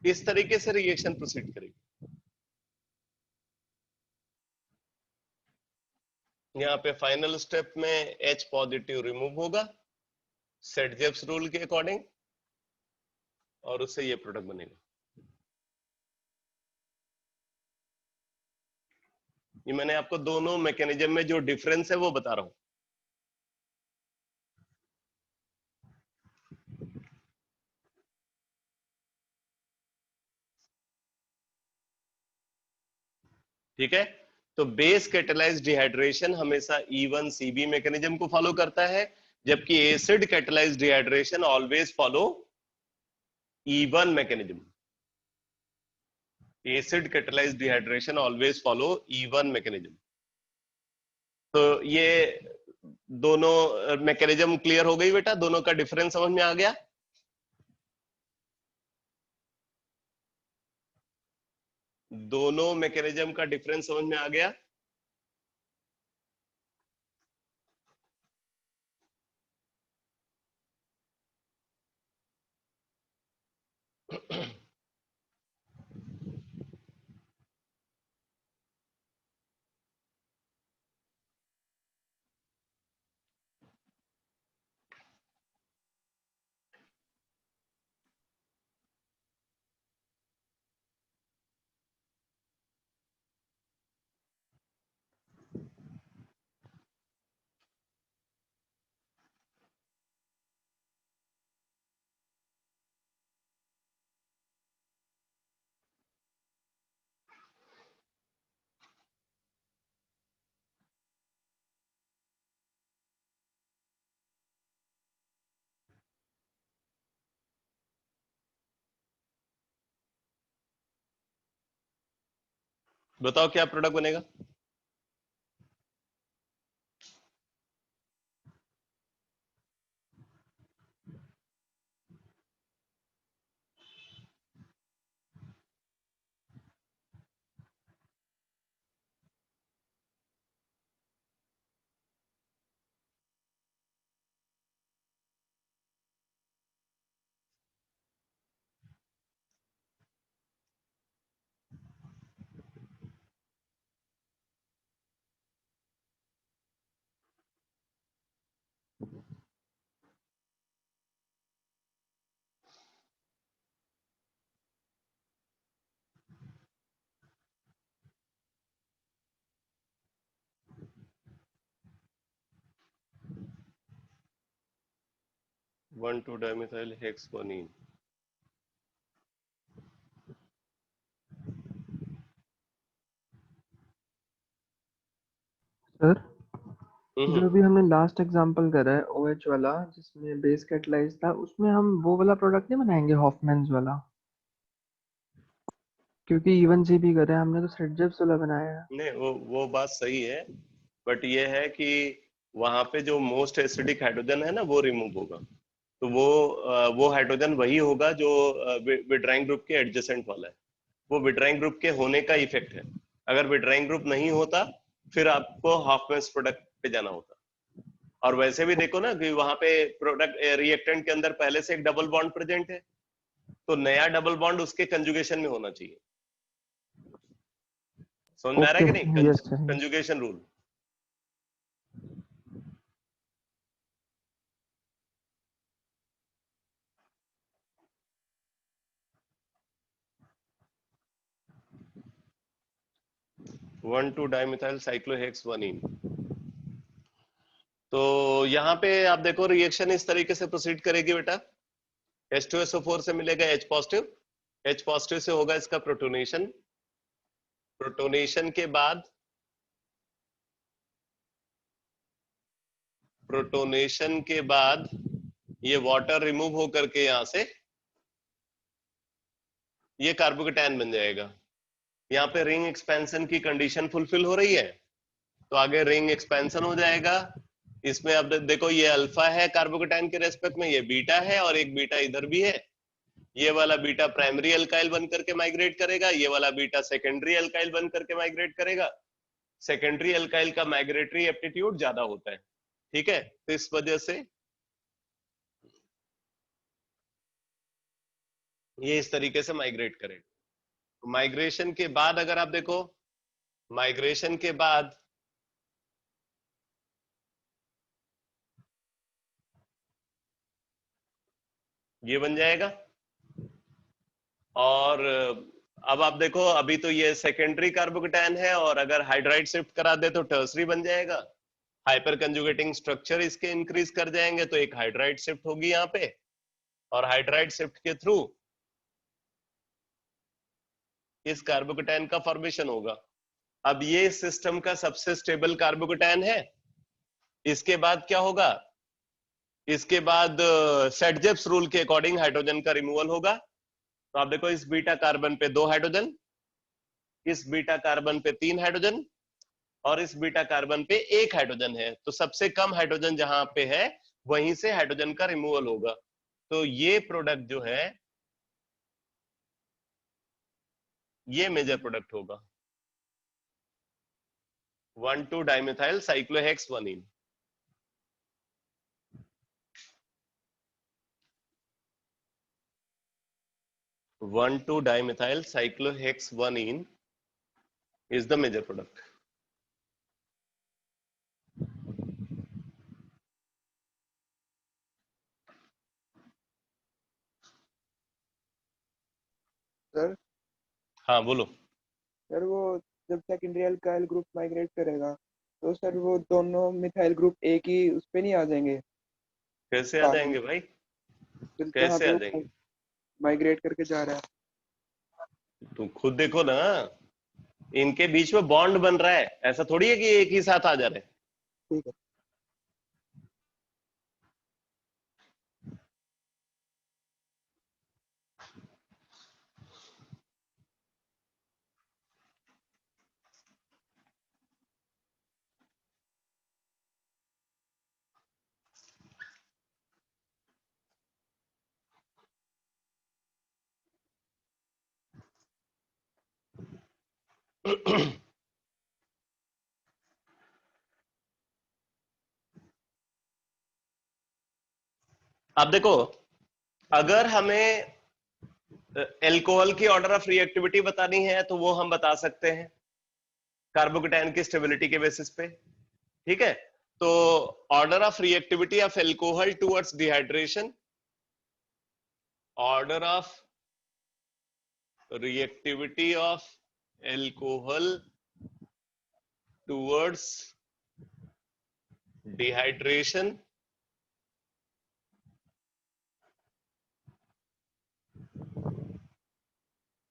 इस तरीके से रिएक्शन प्रोसीड करेगी। यहाँ पे फाइनल स्टेप में H पॉजिटिव रिमूव होगा सेट-जेव्स रूल के अकॉर्डिंग और उससे ये प्रोडक्ट बनेगा। ये मैंने आपको दोनों मैकेनिज्म में जो डिफरेंस है वो बता रहा हूं। ठीक है, तो बेस कैटेलाइज्ड डिहाइड्रेशन हमेशा E1CB मैकेनिज्म को फॉलो करता है, जबकि acid catalysed dehydration always follow E1 mechanism. Acid catalysed dehydration always follow E1 mechanism. तो ये दोनों मैकेनिज्म क्लियर हो गई बेटा, दोनों का डिफरेंस समझ में आ गया। दोनों मैकेनिज्म का डिफरेंस समझ में आ गया। बताओ क्या प्रोडक्ट बनेगा। One two dimethyl hexene. Sir, जो अभी हमने लास्ट एग्जांपल करा है OH वाला जिसमें बेस कैटलाइज था, उसमें हम वो वाला प्रोडक्ट नहीं बनाएंगे हॉफमैन्स वाला? क्योंकि E1CB कर रहे हैं, हमने तो सेट-जेव्स वाला बनाया है। नहीं, वो बात सही है, बट ये है कि वहां पे जो मोस्ट एसिडिक हाइड्रोजन है ना वो रिमूव होगा, तो वो हाइड्रोजन वही होगा जो विड्राइंग ग्रुप के एडजेसेंट वाला है। वो विड्राइंग ग्रुप के होने का इफेक्ट है। अगर विड्राइंग ग्रुप नहीं होता फिर आपको हाफमैन्स प्रोडक्ट पे जाना होता। और वैसे भी देखो ना कि वहां पे प्रोडक्ट रिएक्टेंट के अंदर पहले से एक डबल बॉन्ड प्रेजेंट है, तो नया डबल बॉन्ड उसके कंजुगेशन में होना चाहिए। समझ में आ रहा है कि नहीं? Yes sir. Conjugation rule. One two dimethyl cyclohexene. तो यहाँ पे आप देखो रिएक्शन इस तरीके से प्रोसीड करेगी बेटा। H2SO4 से मिलेगा H पॉजिटिव, H पॉजिटिव से होगा इसका प्रोटोनेशन, प्रोटोनेशन के बाद ये वाटर रिमूव होकर के यहां से ये कार्बोकेटायन बन जाएगा। यहाँ पे रिंग एक्सपेंशन की कंडीशन फुलफिल हो रही है, तो आगे रिंग एक्सपेंशन हो जाएगा। इसमें अब देखो ये अल्फा है कार्बोकेटायन के रेस्पेक्ट में, ये बीटा है और एक बीटा इधर भी है, ये वाला बीटा प्राइमरी अल्काइल बन करके माइग्रेट करेगा, ये वाला बीटा सेकेंडरी अल्काइल बन करके माइग्रेट करेगा। सेकेंडरी अल्काइल का माइग्रेटरी एप्टीट्यूड ज्यादा होता है, ठीक है, तो इस वजह से ये इस तरीके से माइग्रेट करेगा। माइग्रेशन के बाद अगर आप देखो, माइग्रेशन के बाद ये बन जाएगा। और अब आप देखो, अभी तो ये सेकेंडरी कार्बोकेटायन है, और अगर हाइड्राइड शिफ्ट करा दे तो टर्सरी बन जाएगा। हाइपर कंजुगेटिंग स्ट्रक्चर इसके इंक्रीज कर जाएंगे तो एक हाइड्राइड शिफ्ट होगी यहाँ पे, और हाइड्राइड शिफ्ट के थ्रू इस कार्बोकेटायन का फॉर्मेशन होगा। अब ये सिस्टम का सबसे स्टेबल कार्बोकेटायन है। इसके बाद क्या होगा, इसके बाद सेटजेप्स रूल के अकॉर्डिंग हाइड्रोजन का रिमूवल होगा। तो आप देखो, इस बीटा कार्बन पे 2 हाइड्रोजन, इस बीटा कार्बन पे 3 हाइड्रोजन, और इस बीटा कार्बन पे 1 हाइड्रोजन है। तो सबसे कम हाइड्रोजन जहां पे है वहीं से हाइड्रोजन का रिमूवल होगा। तो ये प्रोडक्ट जो है ये मेजर प्रोडक्ट होगा, 1,2-डाइमिथाइल साइक्लोहेक्स-1इन। 1,2-डाइमिथाइल साइक्लोहेक्स-1इन is the major product. Sir हाँ बोलो। सर वो जब सेकेंडरी अल्काइल ग्रुप माइग्रेट करेगा तो सर वो दोनों मिथाइल ग्रुप एक ही उस पे नहीं आ जाएंगे? कैसे आ जाएंगे भाई, फिर जहाँ कैसे पे आ वो जाएंगे? माइग्रेट करके जा रहा है। तुम खुद देखो ना, इनके बीच में बॉन्ड बन रहा है, ऐसा थोड़ी है कि एक ही साथ आ जा रहे हैं। ठीक है। अब देखो, अगर हमें एल्कोहल की ऑर्डर ऑफ रिएक्टिविटी बतानी है तो वो हम बता सकते हैं कार्बोकेटायन की स्टेबिलिटी के बेसिस पे, ठीक है। तो order of reactivity of alcohol towards dehydration, order of reactivity of alcohol towards dehydration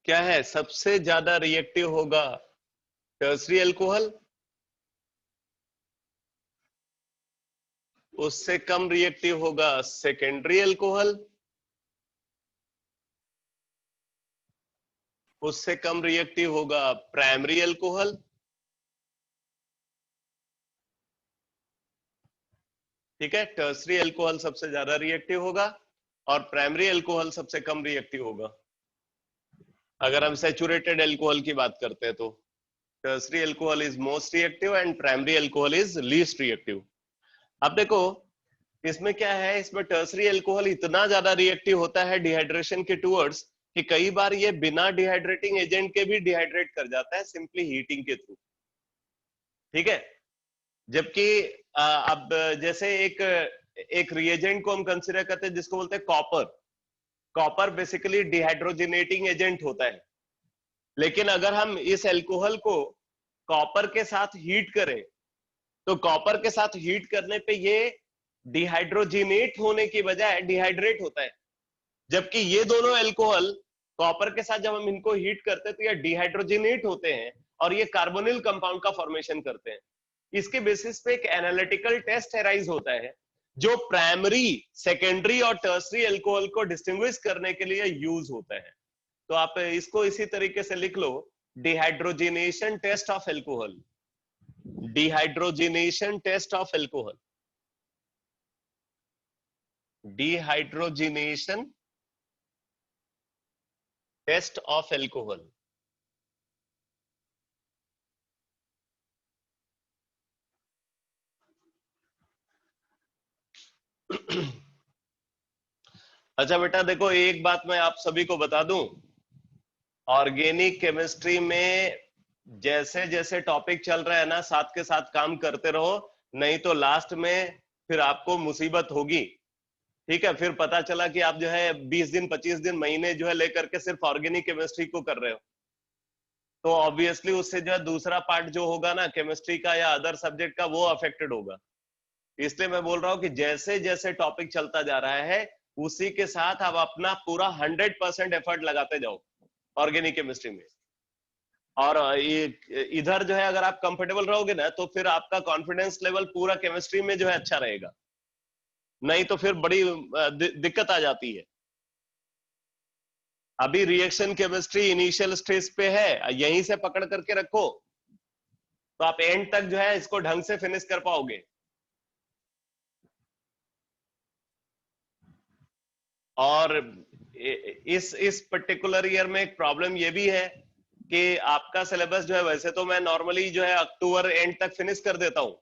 क्या है, सबसे ज्यादा रिएक्टिव होगा टर्सरी अल्कोहल, उससे कम रिएक्टिव होगा सेकेंडरी अल्कोहल, उससे कम रिएक्टिव होगा प्राइमरी अल्कोहल, ठीक है। टर्सरी अल्कोहल सबसे ज्यादा रिएक्टिव होगा और प्राइमरी अल्कोहल सबसे कम रिएक्टिव होगा। अगर हम सैचुरेटेड अल्कोहल की बात करते हैं तो tertiary alcohol is most reactive and primary alcohol is least reactive. अब देखो, इसमें क्या है, इसमें टर्सरी अल्कोहल इतना ज्यादा रिएक्टिव होता है डिहाइड्रेशन के टुवर्ड्स कि कई बार ये बिना डिहाइड्रेटिंग एजेंट के भी डिहाइड्रेट कर जाता है सिंपली हीटिंग के थ्रू, ठीक है। जबकि अब जैसे एक रिएजेंट को हम कंसीडर करते हैं जिसको बोलते हैं कॉपर। कॉपर बेसिकली डिहाइड्रोजिनेटिंग एजेंट होता है, लेकिन अगर हम इस अल्कोहल को कॉपर के साथ हीट करें तो कॉपर के साथ हीट करने पे ये डिहाइड्रोजिनेट होने की बजाय डिहाइड्रेट होता है। जबकि ये दोनों अल्कोहल कॉपर के साथ जब हम इनको हीट करते हैं तो ये डिहाइड्रोजिनेट होते हैं और ये कार्बोनिल कंपाउंड का फॉर्मेशन करते हैं। इसके बेसिस पे एक एनालिटिकल टेस्ट एराइज होता है जो प्राइमरी, सेकेंडरी और टर्सरी अल्कोहल को डिस्टिंग्विश करने के लिए यूज होता है। तो आप इसको इसी तरीके से लिख लो, dehydrogenation test of alcohol, dehydrogenation test of alcohol, dehydrogenation test of alcohol. अच्छा बेटा देखो, एक बात मैं आप सभी को बता दूं, ऑर्गेनिक केमिस्ट्री में जैसे जैसे टॉपिक चल रहा है ना, साथ के साथ काम करते रहो, नहीं तो लास्ट में फिर आपको मुसीबत होगी। ठीक है, फिर पता चला कि आप जो है 20 दिन 25 दिन महीने जो है लेकर के सिर्फ ऑर्गेनिक केमिस्ट्री को कर रहे हो, तो ऑब्वियसली उससे जो है दूसरा पार्ट जो होगा ना केमिस्ट्री का या अदर सब्जेक्ट का, वो अफेक्टेड होगा। इसलिए मैं बोल रहा हूं कि जैसे जैसे टॉपिक चलता जा रहा है उसी के साथ आप अपना पूरा 100% एफर्ट लगाते जाओ ऑर्गेनिक केमिस्ट्री में। और ये इधर जो है अगर आप कंफर्टेबल रहोगे ना, तो फिर आपका कॉन्फिडेंस लेवल पूरा केमिस्ट्री में जो है अच्छा रहेगा, नहीं तो फिर बड़ी दिक्कत आ जाती है। अभी रिएक्शन केमिस्ट्री इनिशियल स्टेज पे है, यहीं से पकड़ करके रखो तो आप एंड तक जो है इसको ढंग से फिनिश कर पाओगे। और इस पर्टिकुलर ईयर में एक प्रॉब्लम ये भी है कि आपका सिलेबस जो है, वैसे तो मैं नॉर्मली जो है अक्टूबर एंड तक फिनिश कर देता हूं,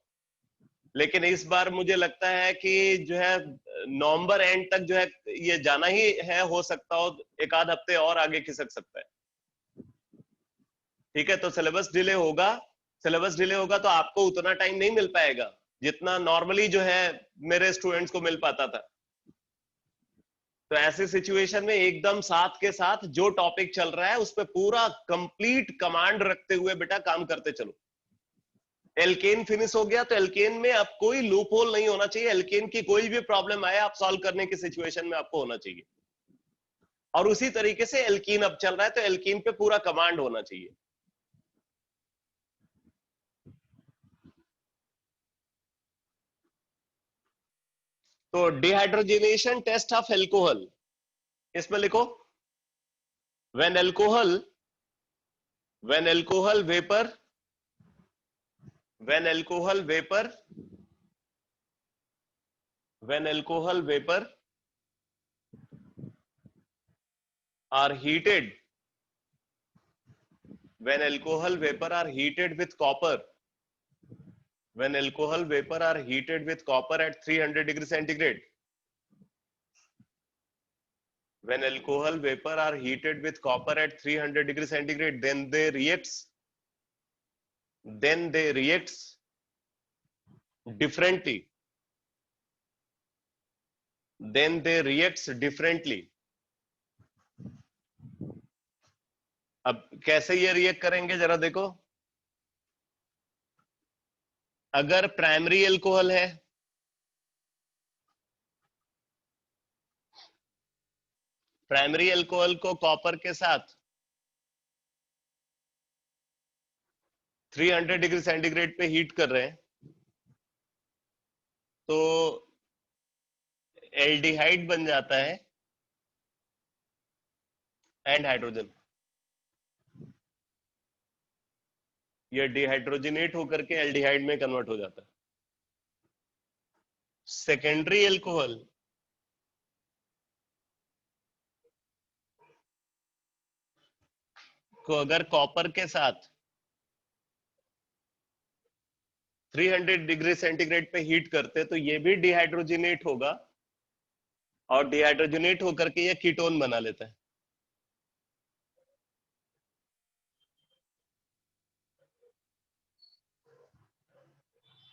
लेकिन इस बार मुझे लगता है कि जो है नवंबर एंड तक जो है ये जाना ही है, हो सकता हो एक आध हफ्ते और आगे खिसक सकता है। ठीक है, तो सिलेबस डिले होगा। सिलेबस डिले होगा तो आपको उतना टाइम नहीं मिल पाएगा जितना नॉर्मली जो है मेरे स्टूडेंट्स को मिल पाता था। तो ऐसे सिचुएशन में एकदम साथ के साथ जो टॉपिक चल रहा है उस पर पूरा कंप्लीट कमांड रखते हुए बेटा काम करते चलो। एल्केन फिनिश हो गया तो एल्केन में अब कोई लूप होल नहीं होना चाहिए, एल्केन की कोई भी प्रॉब्लम आए आप सॉल्व करने की सिचुएशन में आपको होना चाहिए। और उसी तरीके से एल्कीन अब चल रहा है तो एल्कीन पे पूरा कमांड होना चाहिए। तो डिहाइड्रोजनेशन टेस्ट ऑफ एल्कोहल, इसमें लिखो when alcohol vapour when alcohol vapor when alcohol vapor are heated when alcohol vapor are heated with copper when alcohol vapor are heated with copper at 300 degree centigrade when alcohol vapor are heated with copper at 300 degree centigrade then they reacts differently then they reacts differently। अब कैसे ये react करेंगे जरा देखो। अगर primary alcohol है, primary alcohol को copper के साथ 300 डिग्री सेंटीग्रेड पे हीट कर रहे हैं, तो एल्डिहाइड बन जाता है एंड हाइड्रोजन, ये डिहाइड्रोजनेट होकर के एल्डिहाइड में कन्वर्ट हो जाता है। सेकेंडरी एल्कोहल को अगर कॉपर के साथ 300 डिग्री सेंटीग्रेड पे हीट करते तो ये भी डिहाइड्रोजनेट होगा और डिहाइड्रोजनेट होकर के ये कीटोन बना लेता है।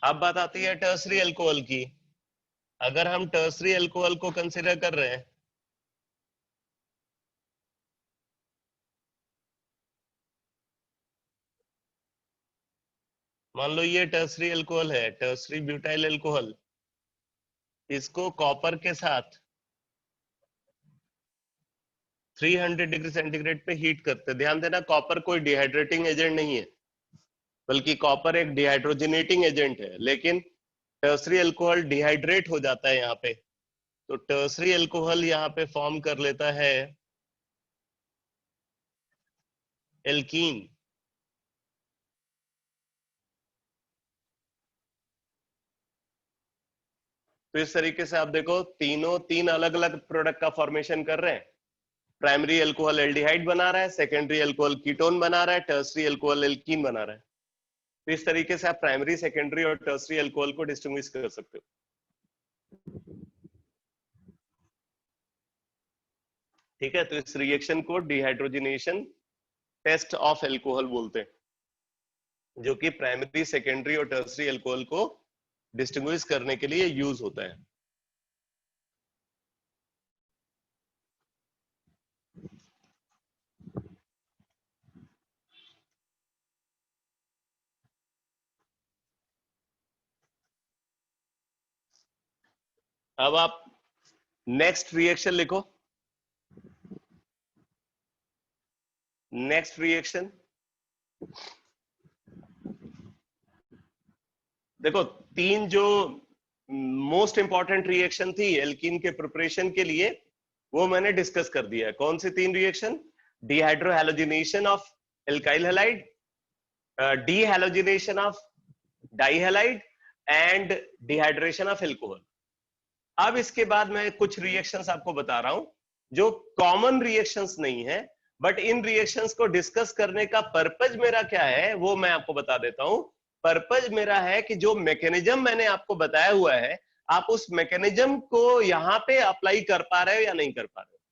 अब बात आती है टर्सरी अल्कोहल की। अगर हम टर्सरी अल्कोहल को कंसीडर कर रहे हैं, मान लो ये टर्सरी अल्कोहल है, टर्सरी ब्यूटाइल अल्कोहल, इसको कॉपर के साथ 300 डिग्री सेंटीग्रेड पे हीट करते। ध्यान देना कॉपर कोई डिहाइड्रेटिंग एजेंट नहीं है, बल्कि कॉपर एक डिहाइड्रोजनेटिंग एजेंट है, लेकिन टर्सरी अल्कोहल डिहाइड्रेट हो जाता है यहाँ पे, तो टर्सरी अल्कोहल यहाँ पे फॉर्म कर लेता है एल्कीन। तो इस तरीके से आप देखो तीन अलग अलग प्रोडक्ट का फॉर्मेशन कर रहे हैं। प्राइमरी अल्कोहल एल्डिहाइड बना रहा है, सेकेंडरी अल्कोहल कीटोन बना रहा है, टर्सरी अल्कोहल एल्कीन बना रहा है। तो इस तरीके से आप प्राइमरी, सेकेंडरी और टर्सरी अल्कोहल को डिस्टिंग्विश कर सकते हो। ठीक है, तो इस रिएक्शन को डिहाइड्रोजनेशन टेस्ट ऑफ अल्कोहल बोलते हैं, जो कि प्राइमरी, सेकेंडरी और टर्सरी अल्कोहल को डिस्टिंग्विश करने के लिए यूज होता है। अब आप नेक्स्ट रिएक्शन लिखो। नेक्स्ट रिएक्शन देखो, तीन जो मोस्ट इंपॉर्टेंट रिएक्शन थी एल्कीन के प्रिपरेशन के लिए, वो मैंने डिस्कस कर दिया है। कौन सी तीन reaction? Dehydrohalogenation of alkyl halide, dehalogenation of dihalide and dehydration of alcohol. अब इसके बाद मैं कुछ रिएक्शंस आपको बता रहा हूं जो कॉमन रिएक्शंस नहीं है, बट इन रिएक्शंस को डिस्कस करने का पर्पज मेरा क्या है वो मैं आपको बता देता हूं। पर्पज मेरा है कि जो मैकेनिज्म मैंने आपको बताया हुआ है, आप उस मैकेनिज्म को यहां पे अप्लाई कर पा रहे हो या नहीं कर पा रहे हो।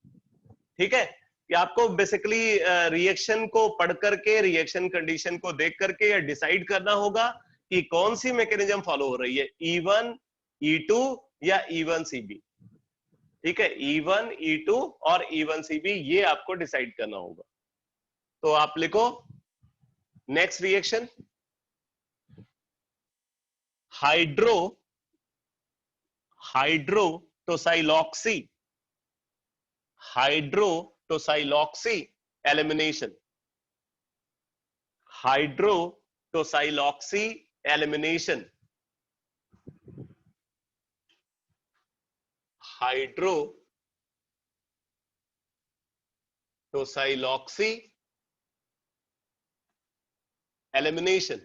ठीक है, कि आपको बेसिकली रिएक्शन को पढ़ करके, रिएक्शन कंडीशन को देख करके या डिसाइड करना होगा कि कौन सी मैकेनिज्म फॉलो हो रही है, E1, E2 या E1CB। ठीक है, E1, E2 और E1CB, ये आपको डिसाइड करना होगा। तो आप लिखो next reaction, hydrotosyloxy elimination, hydrotosyloxy elimination, hydrotosyloxy elimination.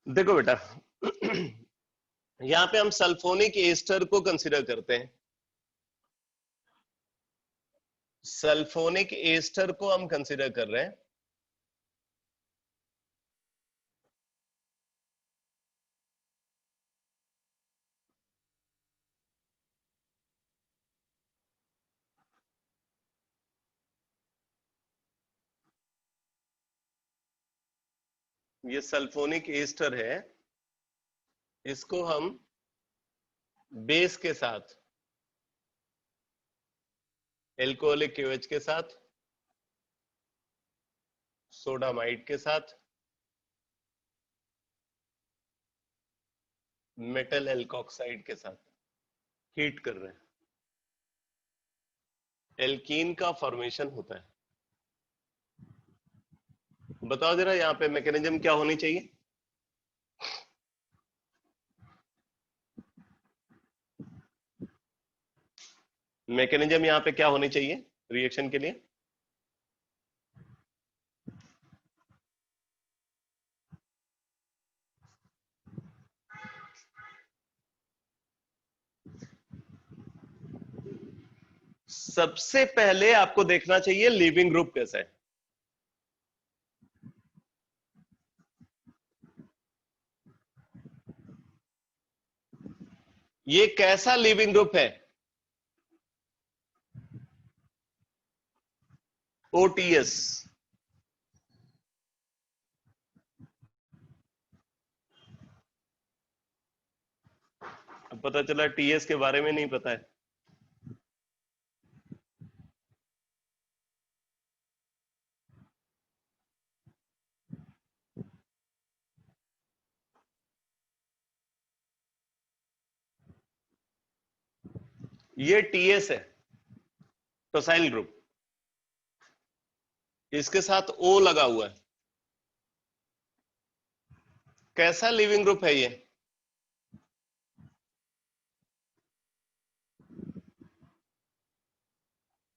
देखो बेटा, यहां पे हम सल्फोनिक एस्टर को कंसीडर करते हैं। सल्फोनिक एस्टर को हम कंसीडर कर रहे हैं। ये सल्फोनिक एस्टर है, इसको हम बेस के साथ, एल्कोहलिक KOH के साथ, सोडामाइड के साथ, मेटल एल्कोक्साइड के साथ हीट कर रहे हैं। एल्कीन का फॉर्मेशन होता है। बताओ जरा यहां पे मैकेनिज्म क्या होनी चाहिए? मैकेनिज्म यहां पे क्या होनी चाहिए रिएक्शन के लिए? सबसे पहले आपको देखना चाहिए लीविंग ग्रुप कैसा है। ये कैसा लीविंग ग्रुप है? OTS। अब पता चला TS के बारे में नहीं पता है। ये TS है, टोसाइल ग्रुप, इसके साथ O लगा हुआ है। कैसा लिविंग ग्रुप है ये?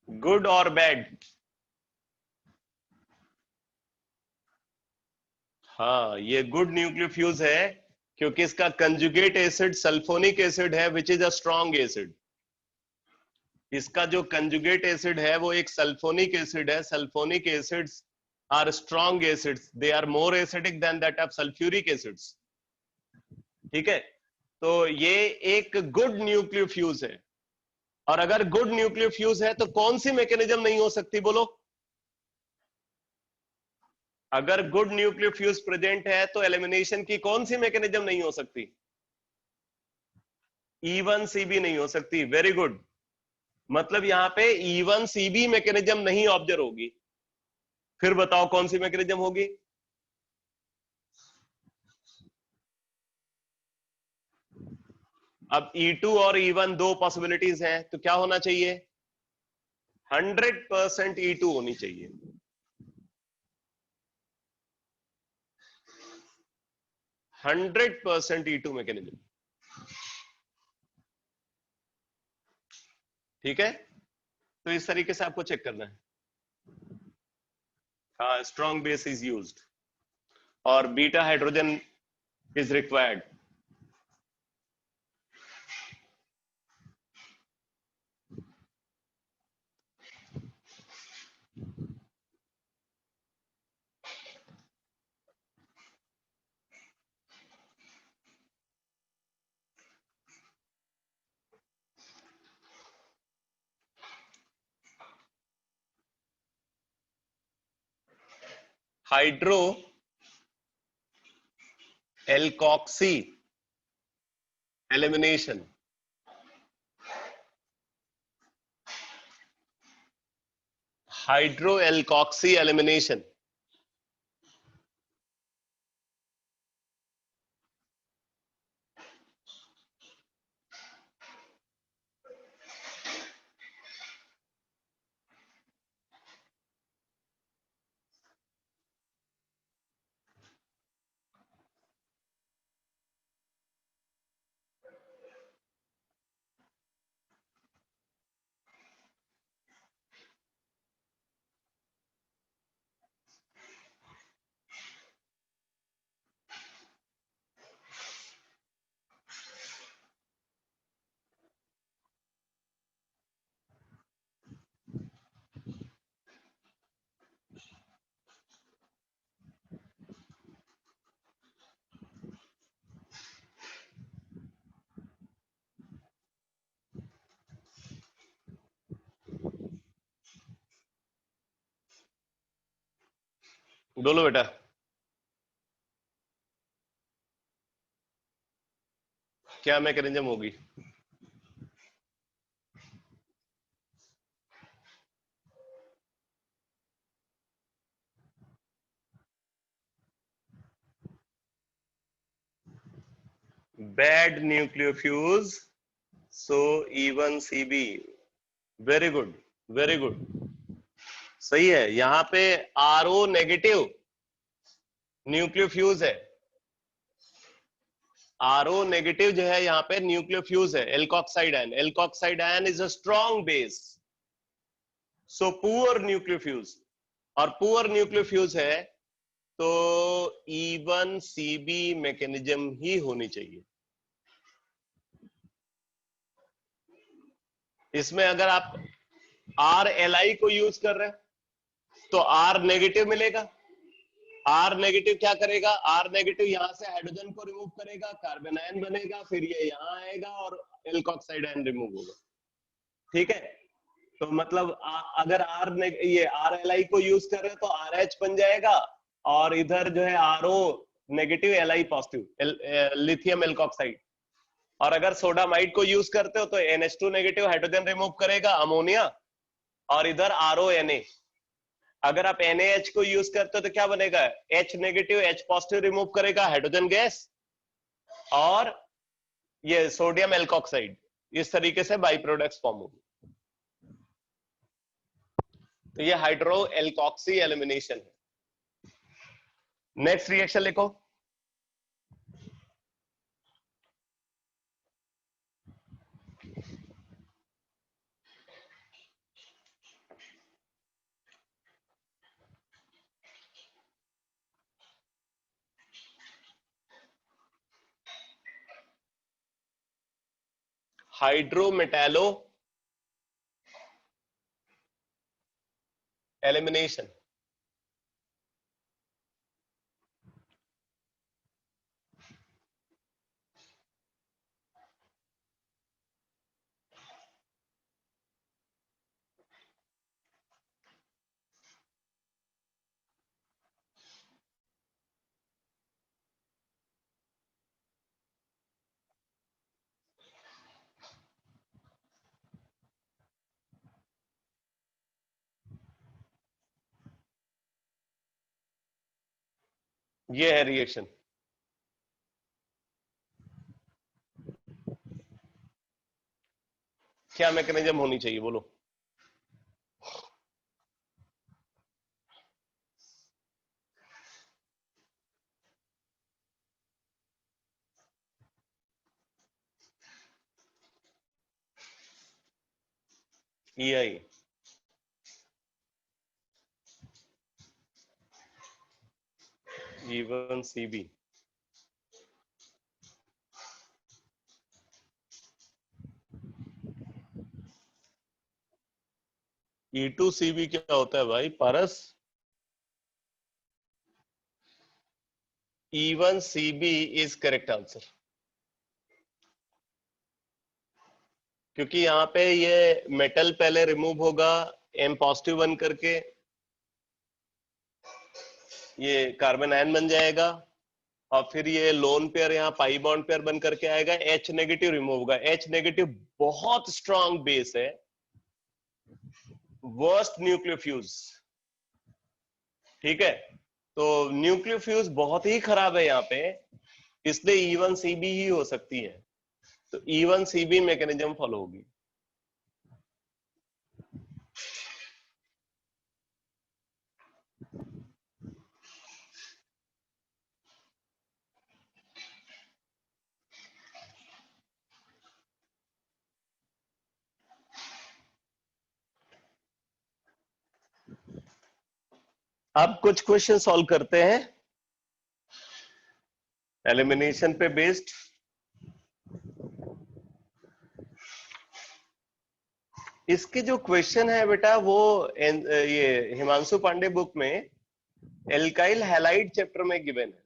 गुड और बैड? हाँ, ये गुड न्यूक्लियोफ्यूज है, क्योंकि इसका कंजुगेट एसिड सल्फोनिक एसिड है which is a strong acid. इसका जो कंजुगेट एसिड है वो एक सल्फोनिक एसिड है। Sulfonic acids are strong acids, they are more acidic than that of sulphuric acids. ठीक है, तो ये एक गुड न्यूक्लियोफ्यूज है। और अगर गुड न्यूक्लियोफ्यूज है तो कौन सी मैकेनिज्म नहीं हो सकती बोलो? अगर गुड न्यूक्लियोफ्यूज प्रेजेंट है तो एलिमिनेशन की कौन सी मैकेनिज्म नहीं हो सकती? E1CB नहीं हो सकती। Very good. मतलब यहां पे E1CB मैकेनिज्म नहीं ऑब्जर्व होगी। फिर बताओ कौन सी मैकेनिज्म होगी? अब E2 और E1 दो पॉसिबिलिटीज हैं, तो क्या होना चाहिए? 100% E2 होनी चाहिए। 100% E2 मैकेनिज्म। ठीक है, तो इस तरीके से आपको चेक करना है। हाँ, स्ट्रॉन्ग बेस इज यूज्ड और beta hydrogen is required. Hydro alkoxy elimination. Hydro alkoxy elimination बोलो बेटा। क्या मैकेनिज्म होगी? बैड न्यूक्लियोफ्यूज, सो E1CB। Very good, very good, सही है। यहां पे RO नेगेटिव न्यूक्लियोफ्यूज है। RO नेगेटिव जो है यहाँ पे न्यूक्लियोफ्यूज है, alkoxide ion. Alkoxide ion is a strong base, so poor nucleofuge. और पुअर न्यूक्लियोफ्यूज है तो E1CB मैकेनिज्म ही होनी चाहिए। इसमें अगर आप RLI को यूज कर रहे हैं तो R नेगेटिव मिलेगा। R नेगेटिव क्या करेगा? R नेगेटिव यहां से हाइड्रोजन को रिमूव करेगा, कार्बन आयन बनेगा, फिर ये यहां आएगा और एल्कोक्साइड आयन रिमूव होगा। ठीक है, तो मतलब अगर ये RLI को यूज कर रहे हैं तो RH बन जाएगा और इधर जो है RO negative Li positive lithium alkoxide. और अगर सोडामाइड को यूज करते हो तो NH2 नेगेटिव हाइड्रोजन रिमूव करेगा, अमोनिया, और इधर RONA। अगर आप NaH को यूज करते हो तो क्या बनेगा? H negative H positive remove करेगा, हाइड्रोजन गैस, और ये सोडियम एल्कोक्साइड। इस तरीके से बाई प्रोडक्ट्स फॉर्म होगी। तो ये हाइड्रो एल्कोक्सी एलिमिनेशन है। नेक्स्ट रिएक्शन लिखो। हाइड्रोमेटालो एलिमिनेशन। ये है रिएक्शन। क्या मैकेनिज्म होनी चाहिए बोलो? EI E1CB। E2CB क्या होता है भाई पारस? E1CB इज करेक्ट आंसर, क्योंकि यहाँ पे ये मेटल पहले रिमूव होगा M पॉजिटिव बन करके, ये कार्बन आयन बन जाएगा, और फिर ये लोन पेयर यहाँ पाई बॉन्ड पेयर बन करके आएगा, H नेगेटिव रिमूव होगा। H नेगेटिव बहुत स्ट्रांग बेस है, वर्स्ट न्यूक्लियोफ्यूज, ठीक है? तो न्यूक्लियोफ्यूज बहुत ही खराब है यहाँ पे, इसलिए E1CB ही हो सकती है। तो E1CB मैकेनिज्म फॉलो होगी। अब कुछ क्वेश्चन सॉल्व करते हैं एलिमिनेशन पे बेस्ड। इसके जो क्वेश्चन है बेटा वो ये हिमांशु पांडे बुक में एल्काइल हैलाइड चैप्टर में गिवन है,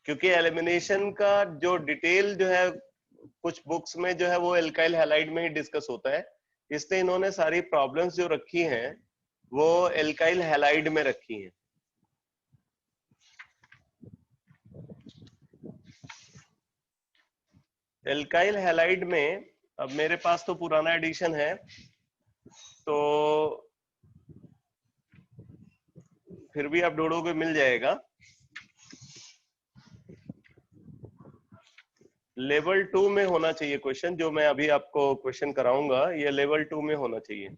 क्योंकि एलिमिनेशन का जो डिटेल जो है कुछ बुक्स में जो है वो एल्काइल हैलाइड में ही डिस्कस होता है, इसलिए इन्होंने सारी प्रॉब्लम्स जो रखी हैं वो एल्काइल हैलाइड में रखी हैं। एल्काइल हैलाइड में अब मेरे पास तो पुराना एडिशन है, तो फिर भी आप ढूंढोगे मिल जाएगा। लेवल 2 में होना चाहिए क्वेश्चन, जो मैं अभी आपको क्वेश्चन कराऊंगा ये लेवल 2 में होना चाहिए।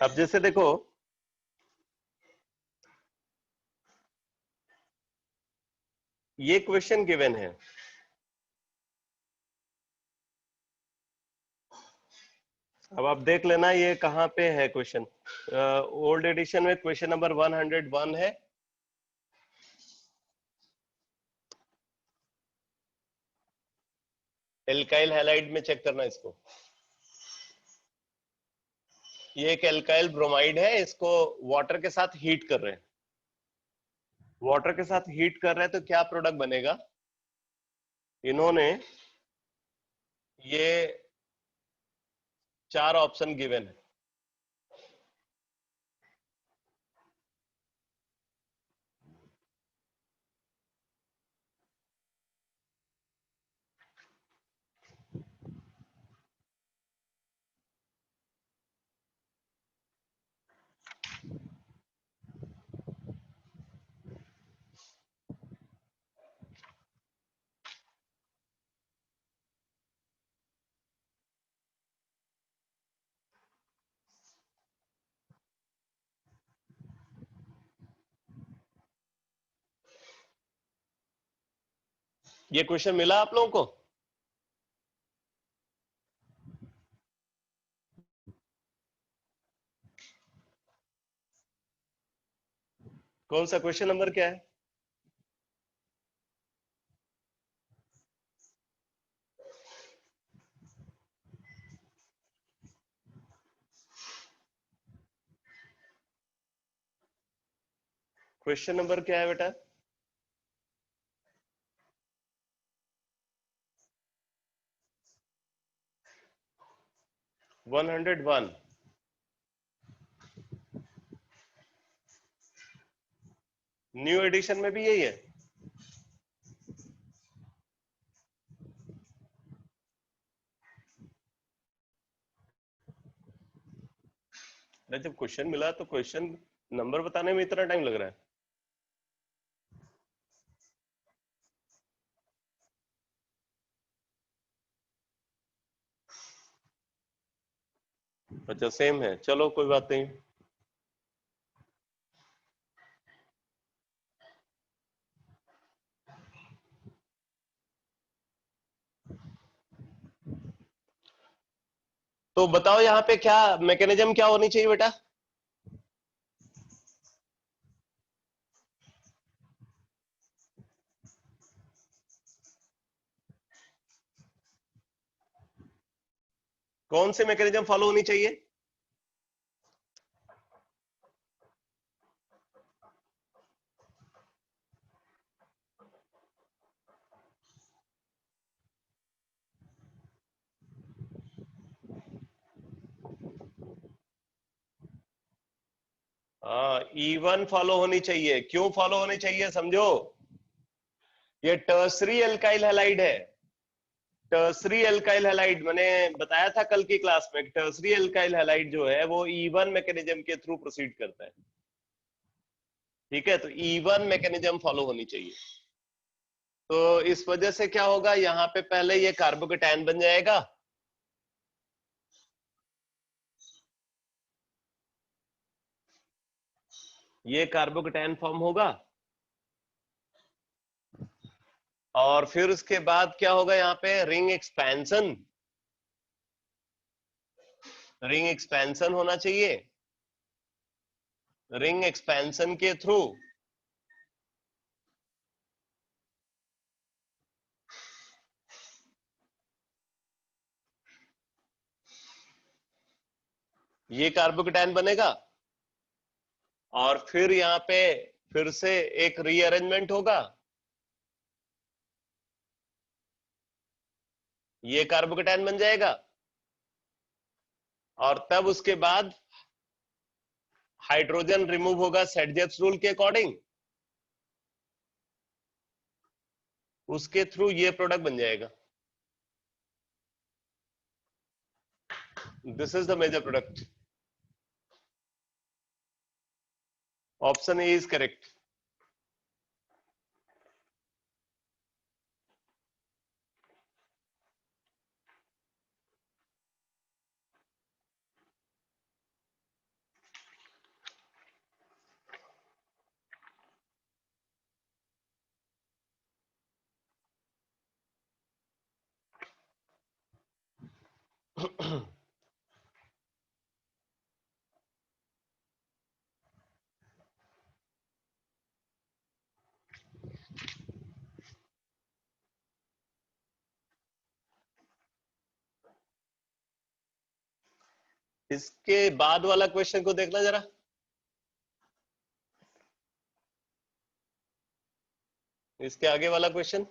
अब जैसे देखो ये क्वेश्चन गिवन है, अब आप देख लेना ये कहाँ पे है क्वेश्चन। ओल्ड एडिशन में क्वेश्चन नंबर 101 है, एल्काइल हैलाइड में चेक करना इसको। ये एक एल्काइल ब्रोमाइड है, इसको वाटर के साथ हीट कर रहे हैं, वाटर के साथ हीट कर रहे हैं तो क्या प्रोडक्ट बनेगा? इन्होंने ये 4 ऑप्शन गिवन है। ये क्वेश्चन मिला आप लोगों को? कौन सा क्वेश्चन नंबर क्या है? क्वेश्चन नंबर क्या है बेटा? 101। न्यू एडिशन में भी यही है? अरे जब क्वेश्चन मिला तो क्वेश्चन नंबर बताने में इतना टाइम लग रहा है? अच्छा सेम है, चलो कोई बात नहीं। तो बताओ यहाँ पे क्या मैकेनिज्म क्या होनी चाहिए बेटा? कौन से मैकेनिज्म फॉलो होनी चाहिए? हाँ, E1 फॉलो होनी चाहिए। क्यों फॉलो होनी चाहिए समझो। ये टर्सरी एल्काइल हैलाइड है। टर्सरी एल्काइल हैलाइड मैंने बताया था कल की क्लास में। टर्सरी एल्काइल हैलाइड जो है वो E1 मैकेनिज्म के थ्रू प्रोसीड करता है। ठीक है, तो E1 मैकेनिज्म फॉलो होनी चाहिए। तो इस वजह से क्या होगा, यहाँ पे पहले ये कार्बोकेटायन बन जाएगा। ये कार्बोकेटायन फॉर्म होगा और फिर उसके बाद क्या होगा, यहाँ पे रिंग एक्सपेंशन। रिंग एक्सपेंशन होना चाहिए। रिंग एक्सपेंशन के थ्रू ये कार्बोकेटायन बनेगा और फिर यहाँ पे फिर से एक रीअरेंजमेंट होगा। ये कार्बोकेटायन बन जाएगा और तब उसके बाद हाइड्रोजन रिमूव होगा सेडजेक्स रूल के अकॉर्डिंग। उसके थ्रू ये प्रोडक्ट बन जाएगा। This is the major product. Option A is correct. इसके बाद वाला क्वेश्चन को देखना जरा। इसके आगे वाला क्वेश्चन।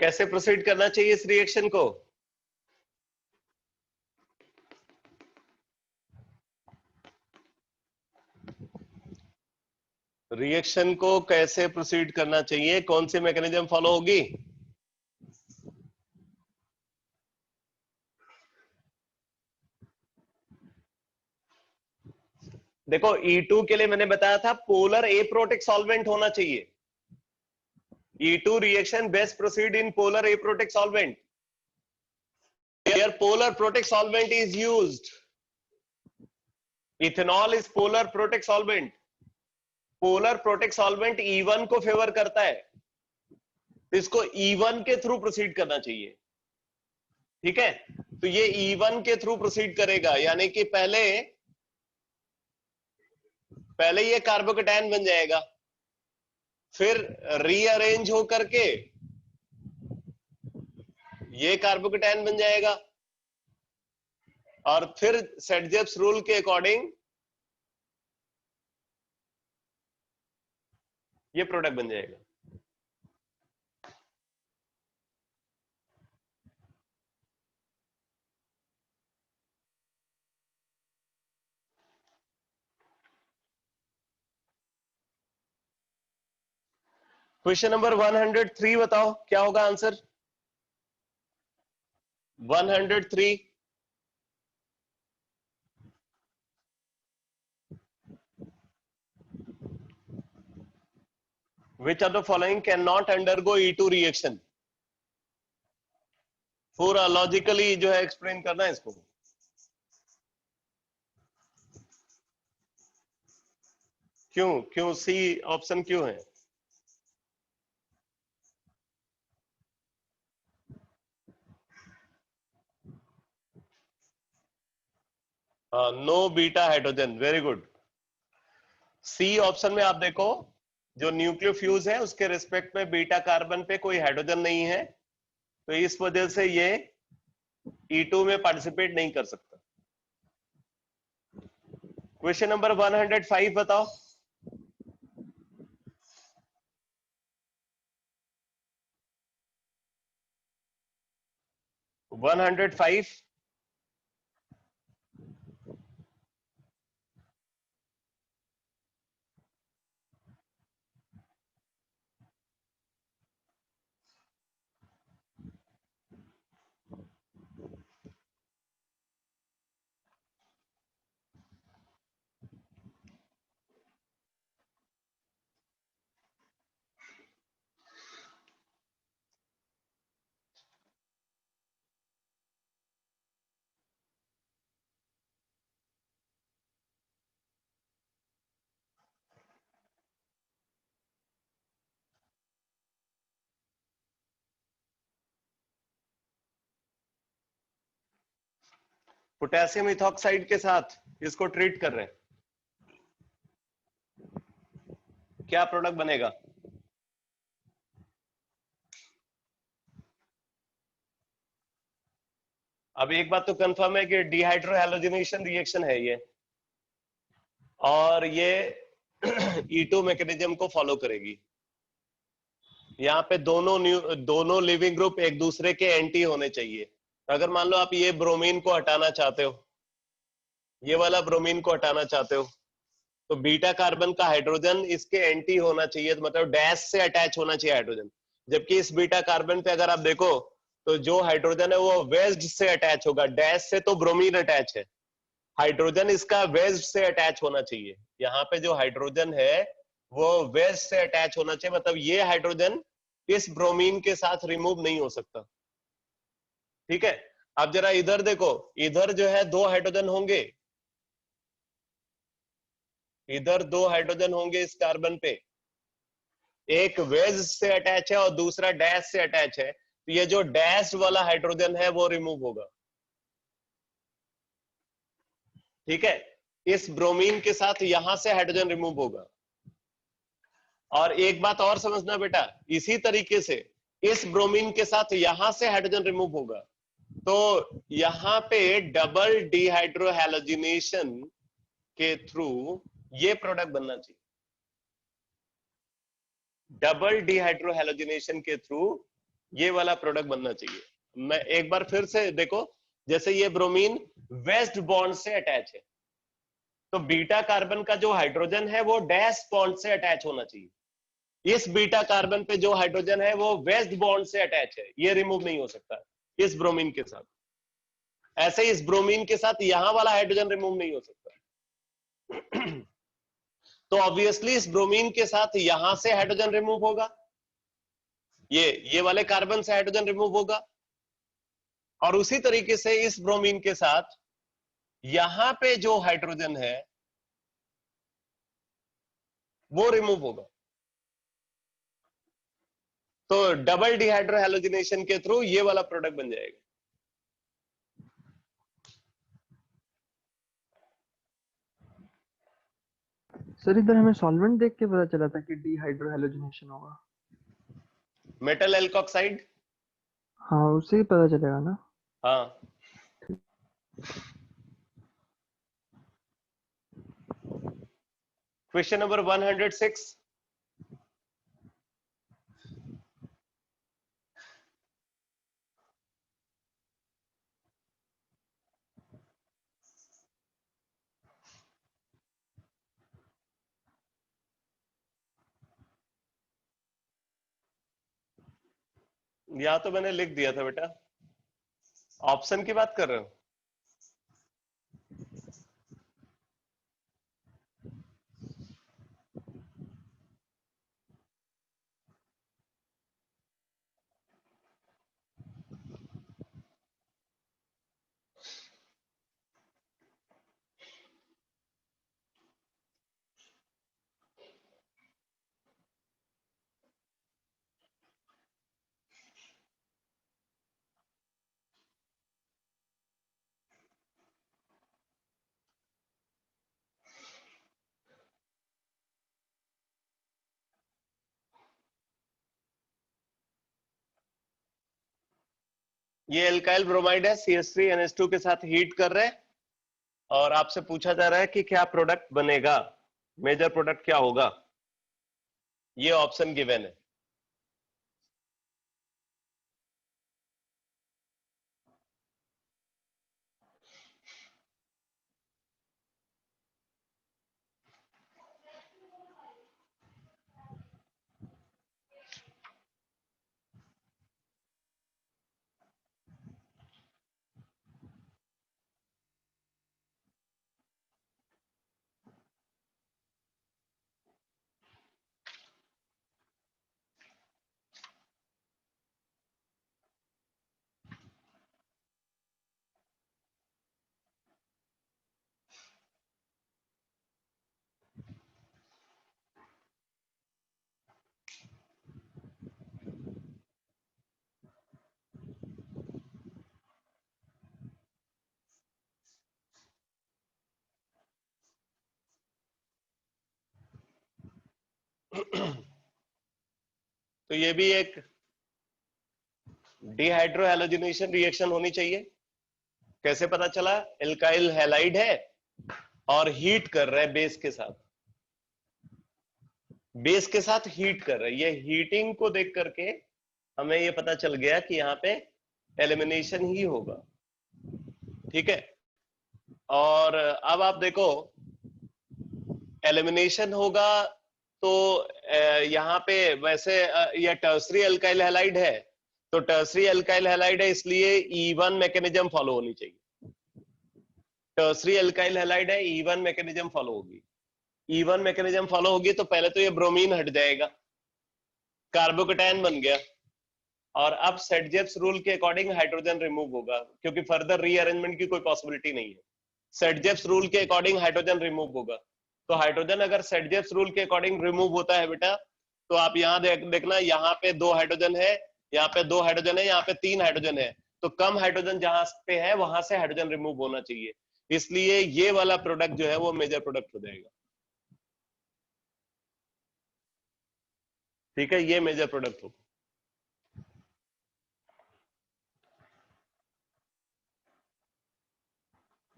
कैसे प्रोसीड करना चाहिए इस रिएक्शन को? रिएक्शन को कैसे प्रोसीड करना चाहिए, कौन सी मैकेनिज्म फॉलो होगी? देखो E2 के लिए मैंने बताया था पोलर एप्रोटिक सॉल्वेंट होना चाहिए। E2 reaction best proceed in polar aprotic solvent. Here polar protic solvent is used. Ethanol is polar protic solvent. Polar protic solvent E1 को फेवर करता है, इसको E1 के थ्रू प्रोसीड करना चाहिए। ठीक है, तो ये E1 के थ्रू प्रोसीड करेगा, यानी कि पहले ये कार्बोकेटायन बन जाएगा, फिर रीअरेंज हो करके ये कार्बोकेटायन बन जाएगा, और फिर सेटजेप्स रूल के अकॉर्डिंग ये प्रोडक्ट बन जाएगा। क्वेश्चन नंबर 103 बताओ क्या होगा answer? 103 which of the following cannot undergo E2 reaction? पूरा लॉजिकली जो है एक्सप्लेन करना है इसको। क्यों सी ऑप्शन क्यों है? No beta hydrogen, very good. C option में आप देखो, जो न्यूक्लियोफ्यूज है उसके रिस्पेक्ट में बीटा कार्बन पे कोई हाइड्रोजन नहीं है, तो इस वजह से ये E2 में पार्टिसिपेट नहीं कर सकता। क्वेश्चन नंबर 105 बताओ। वन 105 पोटेशियम इथॉक्साइड के साथ इसको ट्रीट कर रहे हैं, क्या प्रोडक्ट बनेगा? अब एक बात तो कंफर्म है कि डिहाइड्रोहैलोजिनेशन रिएक्शन है ये, और ये E2 मैकेनिज्म को फॉलो करेगी। यहाँ पे दोनों लिविंग ग्रुप एक दूसरे के एंटी होने चाहिए। अगर मान लो आप ये ब्रोमीन को हटाना चाहते हो, ये वाला ब्रोमीन को हटाना चाहते हो, तो बीटा कार्बन का हाइड्रोजन इसके एंटी होना चाहिए, तो मतलब डैश से अटैच होना चाहिए हाइड्रोजन। जबकि इस बीटा कार्बन पे अगर आप देखो तो जो हाइड्रोजन है वो वेज्ड से अटैच होगा, डैश से तो ब्रोमीन अटैच है, हाइड्रोजन इसका वेज्ड से अटैच होना चाहिए। यहाँ पे जो हाइड्रोजन है वो वेज्ड से अटैच होना चाहिए, मतलब ये हाइड्रोजन इस ब्रोमीन के साथ रिमूव नहीं हो सकता। ठीक है, अब जरा इधर देखो, इधर जो है दो हाइड्रोजन होंगे, इधर दो हाइड्रोजन होंगे इस कार्बन पे, एक वेज से अटैच है और दूसरा डैश से अटैच है, तो ये जो डैश वाला हाइड्रोजन है वो रिमूव होगा। ठीक है, इस ब्रोमीन के साथ यहां से हाइड्रोजन रिमूव होगा। और एक बात और समझना बेटा, इसी तरीके से इस ब्रोमीन के साथ यहां से हाइड्रोजन रिमूव होगा, तो यहां पे डबल डिहाइड्रोहैलोजिनेशन के थ्रू ये प्रोडक्ट बनना चाहिए। डबल डिहाइड्रोहैलोजिनेशन के थ्रू ये वाला प्रोडक्ट बनना चाहिए। मैं एक बार फिर से देखो, जैसे ये ब्रोमीन वेस्ट बॉन्ड से अटैच है, तो बीटा कार्बन का जो हाइड्रोजन है वो डैश बॉन्ड से अटैच होना चाहिए। इस बीटा कार्बन पे जो हाइड्रोजन है वो वेस्ट बॉन्ड से अटैच है, ये रिमूव नहीं हो सकता इस ब्रोमीन के साथ। ऐसे इस ब्रोमीन के साथ यहां वाला हाइड्रोजन रिमूव नहीं हो सकता। तो ऑब्वियसली इस ब्रोमीन के साथ यहां से हाइड्रोजन रिमूव होगा, ये वाले कार्बन से हाइड्रोजन रिमूव होगा, और उसी तरीके से इस ब्रोमीन के साथ यहां पे जो हाइड्रोजन है वो रिमूव होगा। तो डबल डिहाइड्रोहैलोजिनेशन के थ्रू ये वाला प्रोडक्ट बन जाएगा। सर इधर हमें सॉल्वेंट देख के पता चला था कि डिहाइड्रोहैलोजिनेशन होगा। मेटल एल्कोक्साइड, हाँ उससे ही पता चलेगा ना। हाँ। Question number 106। या तो मैंने लिख दिया था बेटा, ऑप्शन की बात कर रहे हो? ये एल्काइल ब्रोमाइड है, CH3NH2 के साथ हीट कर रहे हैं, और आपसे पूछा जा रहा है कि क्या प्रोडक्ट बनेगा, मेजर प्रोडक्ट क्या होगा। ये ऑप्शन गिवन है। तो ये भी एक डिहाइड्रोहैलोजिनेशन रिएक्शन होनी चाहिए। कैसे पता चला? एल्काइल हैलाइड है और हीट कर रहा है बेस के साथ, बेस के साथ हीट कर रहा है। ये हीटिंग को देख करके हमें ये पता चल गया कि यहाँ पे एलिमिनेशन ही होगा। ठीक है, और अब आप देखो एलिमिनेशन होगा तो यहाँ पे वैसे ये टर्सरी अल्काइल हैलाइड है, तो टर्सरी अल्काइल हैलाइड है इसलिए E1 मैकेनिज्म फॉलो होनी चाहिए। टर्सरी अल्काइल हैलाइड है, E1 मैकेनिज्म फॉलो होगी। E1 मैकेनिज्म फॉलो होगी तो पहले तो ये ब्रोमीन हट जाएगा, कार्बोकेटायन बन गया, और अब सेटजेप्स रूल के अकॉर्डिंग हाइड्रोजन रिमूव होगा, क्योंकि फर्दर रीअरेंजमेंट की कोई पॉसिबिलिटी नहीं है। सेटजेप्स रूल के अकॉर्डिंग हाइड्रोजन रिमूव होगा, तो हाइड्रोजन अगर सेटजेप्स रूल के अकॉर्डिंग रिमूव होता है बेटा, तो आप यहाँ देखना, यहाँ पे 2 हाइड्रोजन है, यहाँ पे 2 हाइड्रोजन है, यहाँ पे 3 हाइड्रोजन है, तो कम हाइड्रोजन जहां पे है वहां से हाइड्रोजन रिमूव होना चाहिए, इसलिए ये वाला प्रोडक्ट जो है वो मेजर प्रोडक्ट हो जाएगा। ठीक है, ये मेजर प्रोडक्ट होगा।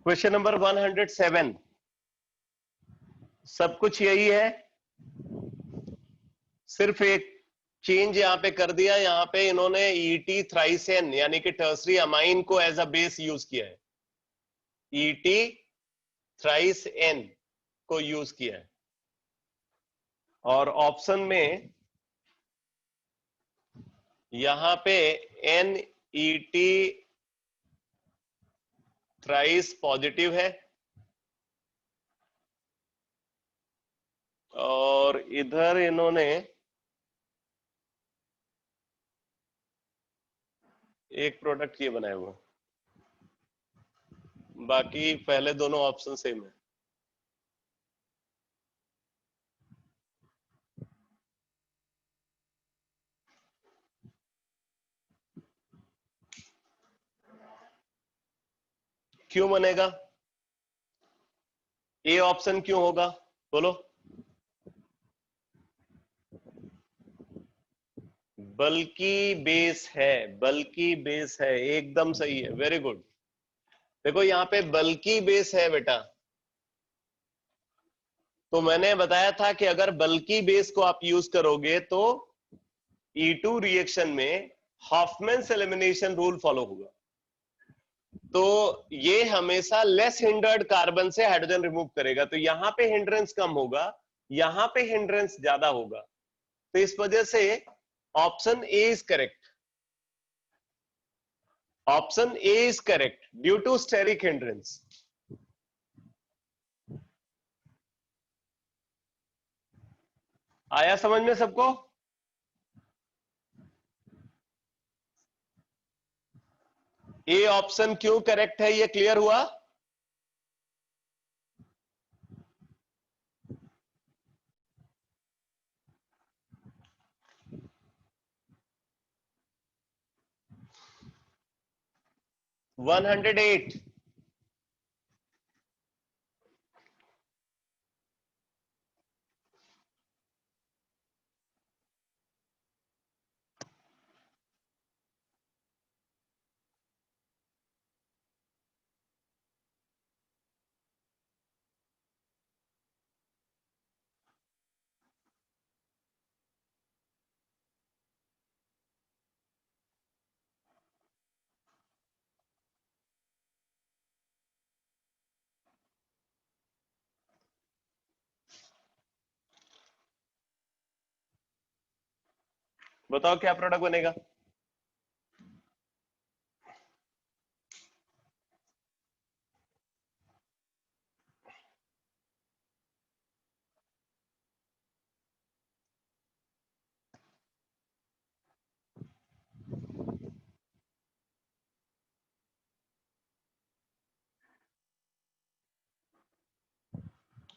क्वेश्चन नंबर 107, सब कुछ यही है, सिर्फ एक चेंज यहाँ पे कर दिया, यहाँ पे इन्होंने ET थ्राइस N यानी कि टर्सरी अमाइन को एज अ बेस यूज किया है, ET थ्राइस N को यूज किया है। और ऑप्शन में यहां पे NET थ्राइस पॉजिटिव है और इधर इन्होंने एक प्रोडक्ट ये बनाया हुआ, बाकी पहले दोनों ऑप्शन सेम है। क्यों बनेगा? ए ऑप्शन क्यों होगा बोलो? बल्कि बेस है, बल्कि बेस है, एकदम सही है, वेरी गुड। देखो यहाँ पे बल्कि बेस है बेटा, तो मैंने बताया था कि अगर बल्कि बेस को आप यूज करोगे तो E2 रिएक्शन में हॉफमैन्स एलिमिनेशन रूल फॉलो होगा, तो ये हमेशा लेस हिंडर्ड कार्बन से हाइड्रोजन रिमूव करेगा, तो यहां पे हिंड्रेंस कम होगा, यहां पे हिंड्रेंस ज्यादा होगा, तो इस वजह से option A is correct. Option A is correct due to steric hindrance. आया समझ में सबको? ए ऑप्शन क्यों करेक्ट है ये क्लियर हुआ? वन 108। बताओ क्या प्रोडक्ट बनेगा?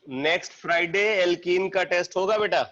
नेक्स्ट फ्राइडे एल्कीन का टेस्ट होगा बेटा।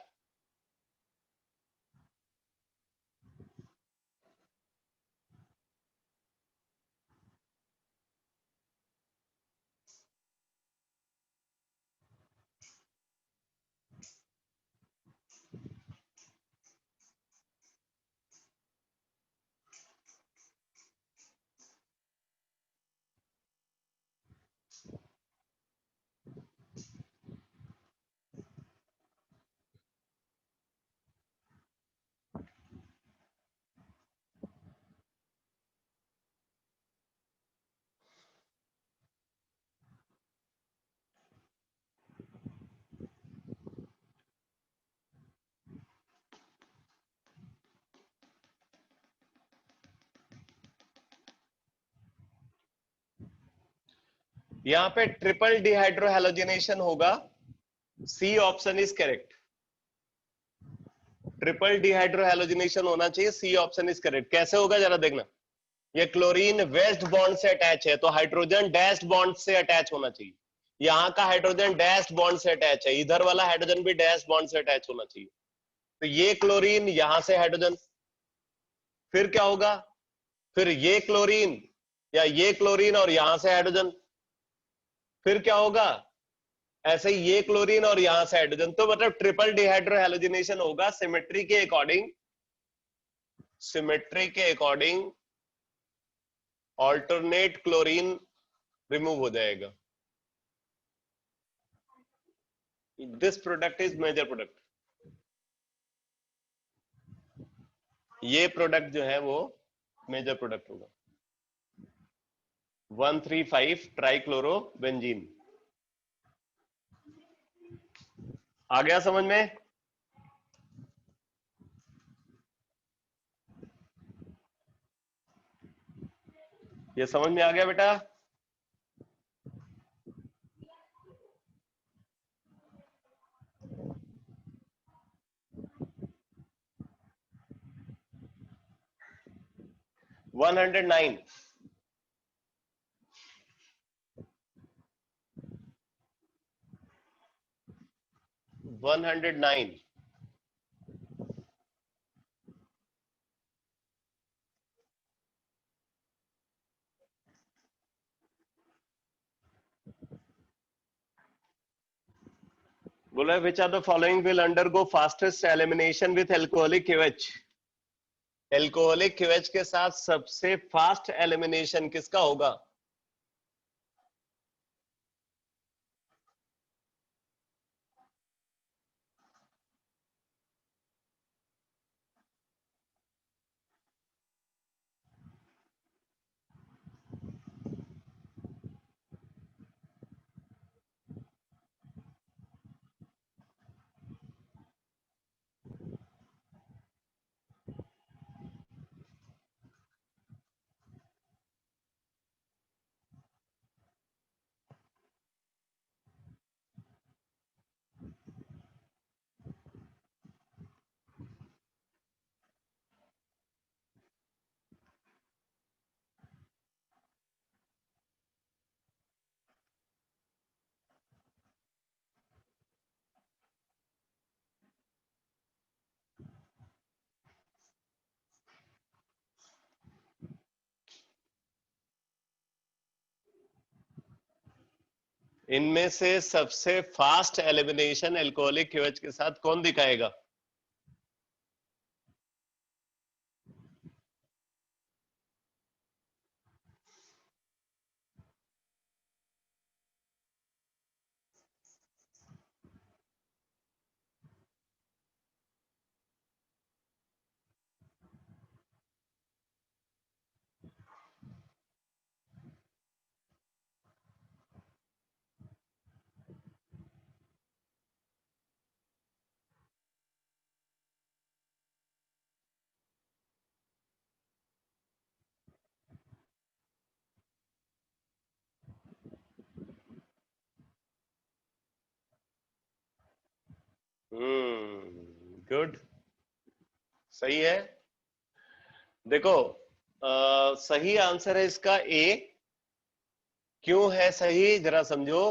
यहां पे ट्रिपल डिहाइड्रोहैलोजिनेशन होगा, C option is correct. Triple dehydrohalogenation होना चाहिए, सी ऑप्शन इज करेक्ट। कैसे होगा जरा देखना, ये क्लोरीन वेस्ट बॉन्ड से अटैच है तो हाइड्रोजन डैश्ड बॉन्ड से अटैच होना चाहिए, यहाँ का हाइड्रोजन डैश्ड बॉन्ड से अटैच है, इधर वाला हाइड्रोजन भी डैश्ड बॉन्ड से अटैच होना चाहिए, तो ये क्लोरीन यहां से हाइड्रोजन, फिर क्या होगा, फिर ये क्लोरीन या ये क्लोरीन और यहां से हाइड्रोजन, फिर क्या होगा, ऐसे ही ये क्लोरीन और यहां से हाइड्रोजन, तो मतलब ट्रिपल डिहाइड्रोहैलोजिनेशन होगा सिमेट्री के अकॉर्डिंग, सिमेट्री के अकॉर्डिंग ऑल्टरनेट क्लोरीन रिमूव हो जाएगा। This product is major product. ये प्रोडक्ट जो है वो मेजर प्रोडक्ट होगा 135 ट्राइक्लोरोबेंजीन। आ गया समझ में? ये समझ में आ गया बेटा? वन 109 109 बोला which are the following will undergo fastest elimination with alcoholic KOH. Alcoholic KOH के साथ सबसे फास्ट एलिमिनेशन किसका होगा? इनमें से सबसे फास्ट एलिमिनेशन एल्कोहलिक क्यूएच के साथ कौन दिखाएगा? गुड, सही है। देखो सही आंसर है इसका ए। क्यों है सही जरा समझो।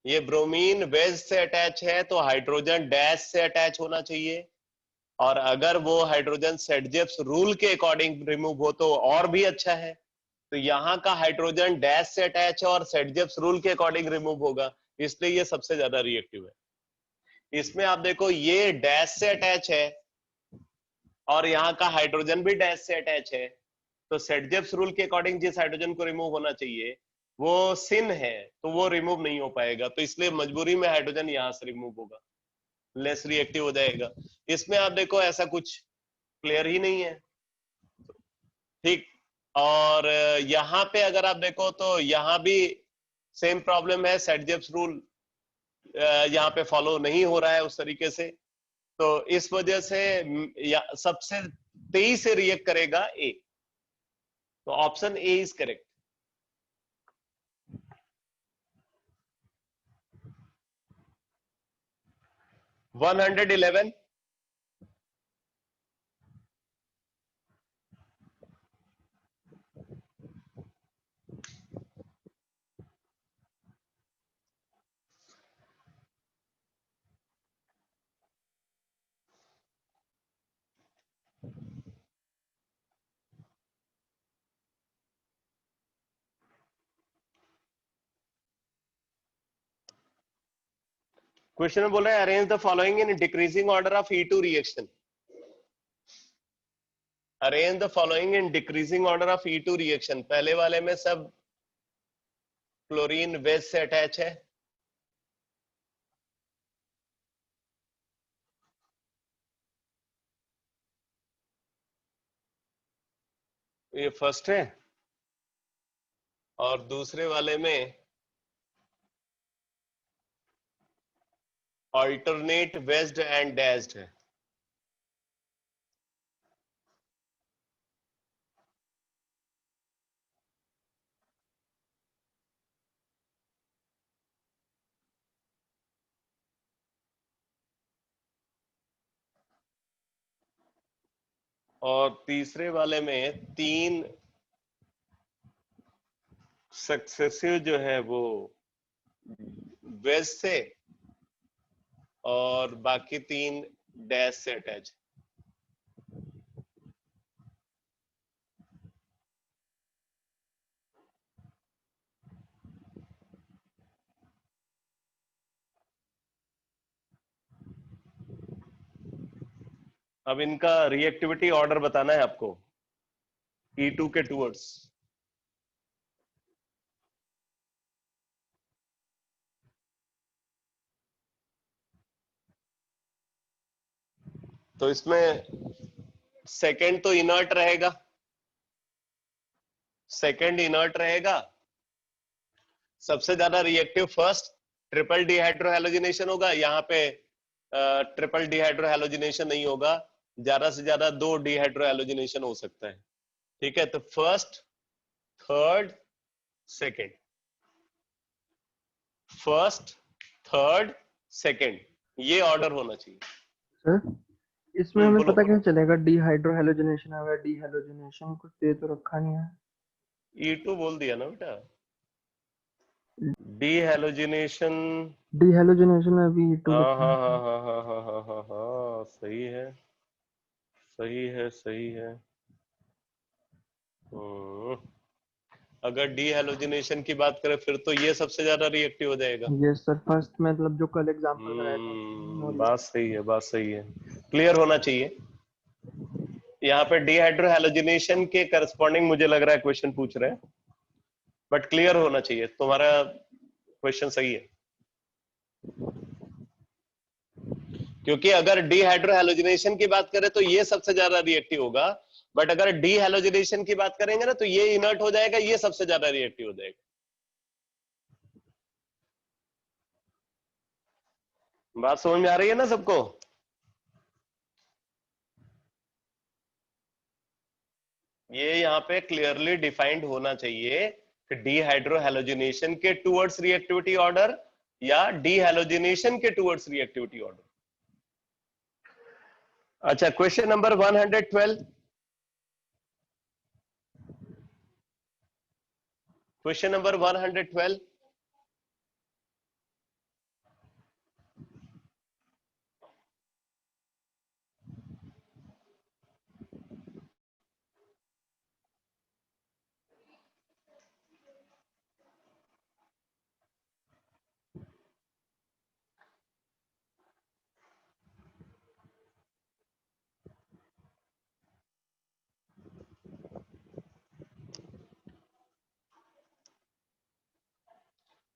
ये ब्रोमीन बेस से अटैच है तो हाइड्रोजन डैश से अटैच होना चाहिए, और अगर वो हाइड्रोजन सेडजेप्स रूल के अकॉर्डिंग रिमूव हो तो और भी अच्छा है। तो यहाँ का हाइड्रोजन डैश से अटैच है और सेडजेप्स रूल के अकॉर्डिंग रिमूव होगा, इसलिए ये सबसे ज्यादा रिएक्टिव है। इसमें आप देखो ये डैश से अटैच है और यहाँ का हाइड्रोजन भी डैश से अटैच है, तो सेडजेप्स रूल के अकॉर्डिंग जिस हाइड्रोजन को रिमूव होना चाहिए वो सिन है, तो वो रिमूव नहीं हो पाएगा, तो इसलिए मजबूरी में हाइड्रोजन यहां से रिमूव होगा, लेस रिएक्टिव हो जाएगा। इसमें आप देखो ऐसा कुछ क्लियर ही नहीं है, ठीक। और यहाँ पे अगर आप देखो तो यहाँ भी सेम प्रॉब्लम है, सेडजेप्स रूल यहाँ पे फॉलो नहीं हो रहा है उस तरीके से, तो इस वजह से सबसे तेजी से रिएक्ट करेगा ए, तो option A is correct. One 111 question में बोल रहा है arrange the following in decreasing order of E2 reaction. Arrange the following in decreasing order of E2 reaction. पहले वाले में सब क्लोरीन बेस से अटैच है, ये फर्स्ट है और दूसरे वाले में अल्टरनेट वेस्ड एंड डैश्ड है। और तीसरे वाले में 3 सक्सेसिव जो है वो वेज से और बाकी 3 डैश से अटैच। अब इनका रिएक्टिविटी ऑर्डर बताना है आपको E2 के टूवर्ड्स। तो इसमें सेकंड तो इनर्ट रहेगा, सेकंड इनर्ट रहेगा। सबसे ज्यादा रिएक्टिव फर्स्ट ट्रिपल डिहाइड्रोहैलोजिनेशन होगा। यहाँ पे ट्रिपल डिहाइड्रोहैलोजिनेशन नहीं होगा, ज्यादा से ज्यादा 2 डिहाइड्रोहैलोजिनेशन हो सकता है। ठीक है, तो first, third, second, first, third, second, ये ऑर्डर होना चाहिए। सर इसमें हमें बोलो। पता कैसे चलेगा डिहाइड्रोहैलोजिनेशन है या डीहैलोजिनेशन? कुछ दे तो रखा नहीं है। E2 बोल दिया ना बेटा। डीहैलोजिनेशन, डीहैलोजिनेशन में अभी E2 हाँ लिखा हाँ है। हाँ हाँ हाँ हाँ हाँ हाँ हाँ, सही है, सही है, सही है। हम्म, अगर डीहैलोजिनेशन की बात करें फिर तो ये सबसे ज्यादा रिएक्टिव हो जाएगा। ये सर फर्स्ट मतलब जो कल एग्जांपल कराया था बात सही है, बात सही है, क्लियर होना चाहिए। यहाँ पे डीहाइड्रोहैलोजिनेशन के करस्पॉन्डिंग मुझे लग रहा है क्वेश्चन पूछ रहे हैं, बट क्लियर होना चाहिए। तुम्हारा क्वेश्चन सही है, क्योंकि अगर डीहाइड्रोहैलोजिनेशन की बात करें तो ये सबसे ज्यादा रिएक्टिव होगा, बट अगर डीहैलोजिनेशन की बात करेंगे ना तो ये इनर्ट हो जाएगा, ये सबसे ज्यादा रिएक्टिव हो जाएगा। बात समझ में आ रही है ना सबको? ये यहाँ पे क्लियरली डिफाइंड होना चाहिए कि डीहाइड्रोहैलोजिनेशन के टुवर्ड्स रिएक्टिविटी ऑर्डर या डीहैलोजिनेशन के टुवर्ड्स रिएक्टिविटी ऑर्डर। अच्छा, क्वेश्चन नंबर 112। Question number 112।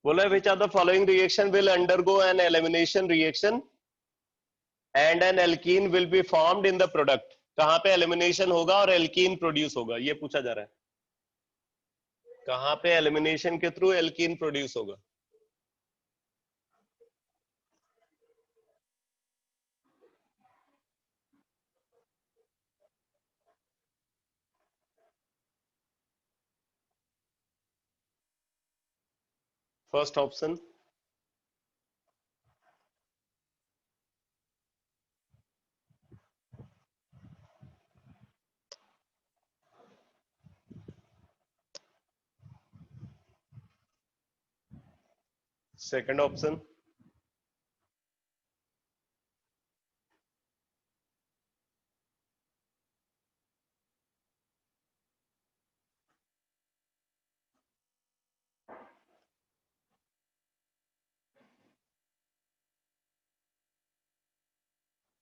बोला है, which of the following reaction will undergo an elimination reaction and an alkene will be formed in the product? कहां पे एलिमिनेशन होगा और एल्कीन प्रोड्यूस होगा, ये पूछा जा रहा है। कहां पे एलिमिनेशन के थ्रू एल्कीन प्रोड्यूस होगा? First option, second option,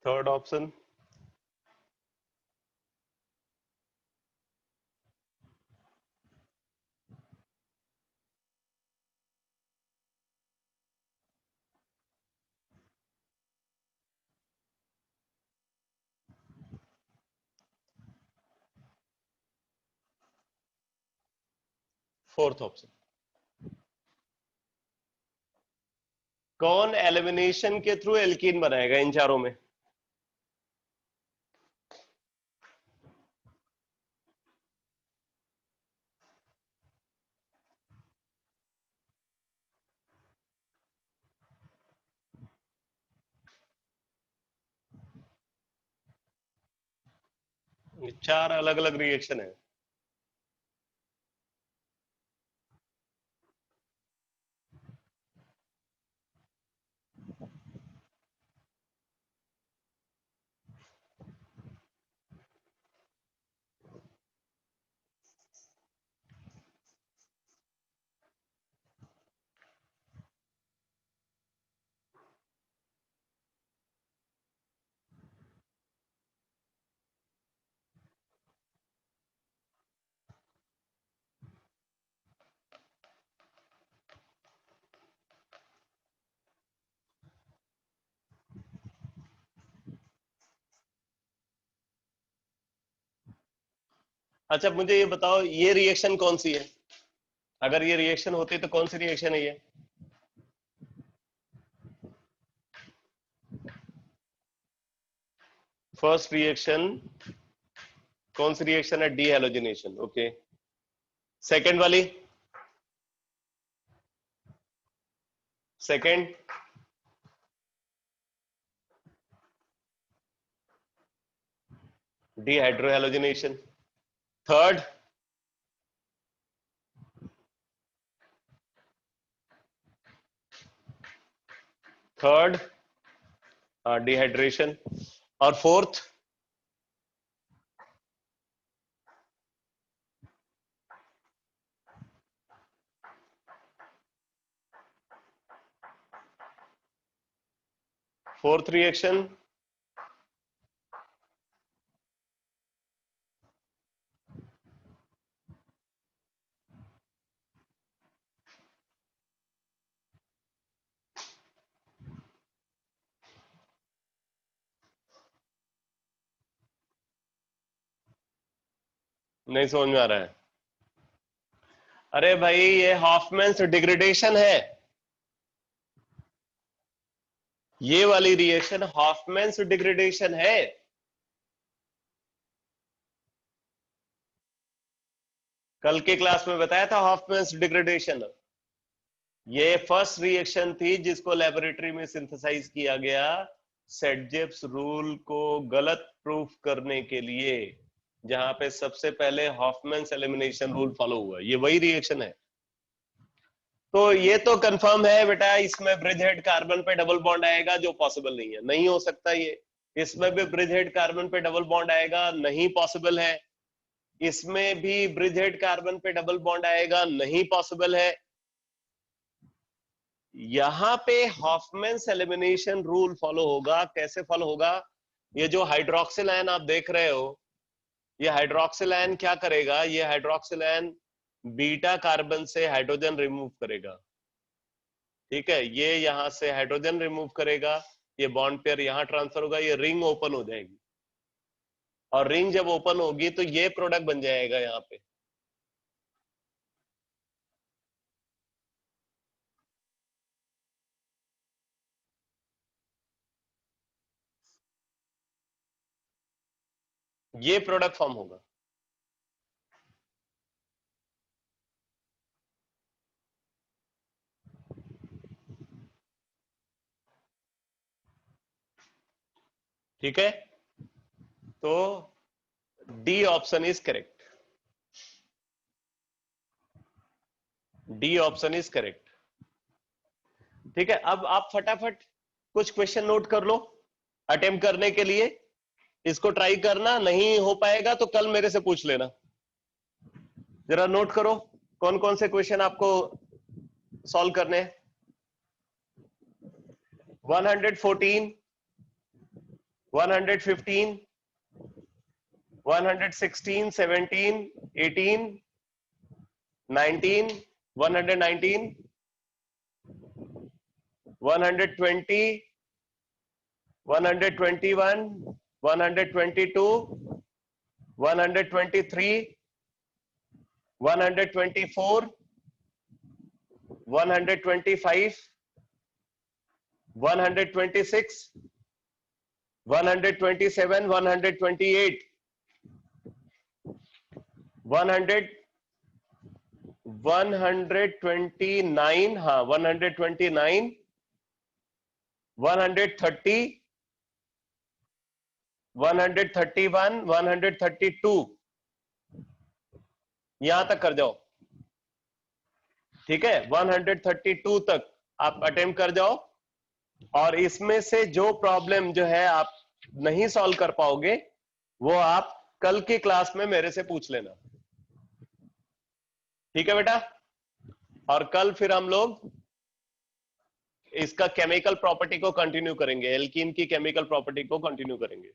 third option, fourth option. कौन एलिमिनेशन के थ्रू एल्कीन बनाएगा इन चारों में? चार अलग अलग रिएक्शन है। अच्छा मुझे ये बताओ, ये रिएक्शन कौन सी है? अगर ये रिएक्शन होती तो कौन सी रिएक्शन है ये? फर्स्ट रिएक्शन कौन सी रिएक्शन है? Dehalogenation. ओके, सेकेंड वाली? Second dehydrohalogenation. Third dehydration. और फोर्थ? फोर्थ रिएक्शन नहीं समझ में आ रहा है? अरे भाई ये हॉफमैन्स डिग्रेडेशन है। ये वाली रिएक्शन हॉफमैन्स डिग्रेडेशन है। कल के क्लास में बताया था हॉफमैन्स डिग्रेडेशन। ये फर्स्ट रिएक्शन थी जिसको लेबोरेटरी में सिंथेसाइज किया गया सेडजेप्स रूल को गलत प्रूफ करने के लिए, जहां पे सबसे पहले हॉफमैन्स एलिमिनेशन रूल फॉलो हुआ। ये वही रिएक्शन है। तो ये तो कंफर्म है बेटा, इसमें ब्रिज हेड कार्बन पे डबल बॉन्ड आएगा, जो पॉसिबल नहीं है, नहीं हो सकता ये। इसमें भी ब्रिज हेड कार्बन पे डबल बॉन्ड आएगा, नहीं पॉसिबल है। इसमें भी ब्रिज हेड कार्बन पे डबल बॉन्ड आएगा, नहीं पॉसिबल है। यहां पे हॉफमैन्स एलिमिनेशन रूल फॉलो होगा। कैसे फॉलो होगा? ये जो हाइड्रोक्सिल आयन आप देख रहे हो, ये हाइड्रोक्सिल आयन क्या करेगा? ये हाइड्रोक्सिल आयन बीटा कार्बन से हाइड्रोजन रिमूव करेगा। ठीक है, ये यहां से हाइड्रोजन रिमूव करेगा, ये बॉन्ड पेयर यहां ट्रांसफर होगा, ये रिंग ओपन हो जाएगी। और रिंग जब ओपन होगी तो ये प्रोडक्ट बन जाएगा यहाँ पे। ये प्रोडक्ट फॉर्म होगा। ठीक है, तो D option is correct. D option is correct. ठीक है, अब आप फटाफट कुछ क्वेश्चन नोट कर लो अटेम्प्ट करने के लिए। इसको ट्राई करना, नहीं हो पाएगा तो कल मेरे से पूछ लेना। जरा नोट करो कौन कौन से क्वेश्चन आपको सॉल्व करने हैं। 114, 115, 116, 17, 18, 19, 119, 120, 121, 122, 123, 124, 125, 126, 127, 128, 100, 129, हाँ 129, 130, 131, 132, यहां तक कर जाओ, ठीक है। 132 तक आप अटेम्प्ट कर जाओ, और इसमें से जो प्रॉब्लम जो है आप नहीं सॉल्व कर पाओगे वो आप कल की क्लास में मेरे से पूछ लेना, ठीक है बेटा। और कल फिर हम लोग इसका केमिकल प्रॉपर्टी को कंटिन्यू करेंगे, एल्कीन की केमिकल प्रॉपर्टी को कंटिन्यू करेंगे।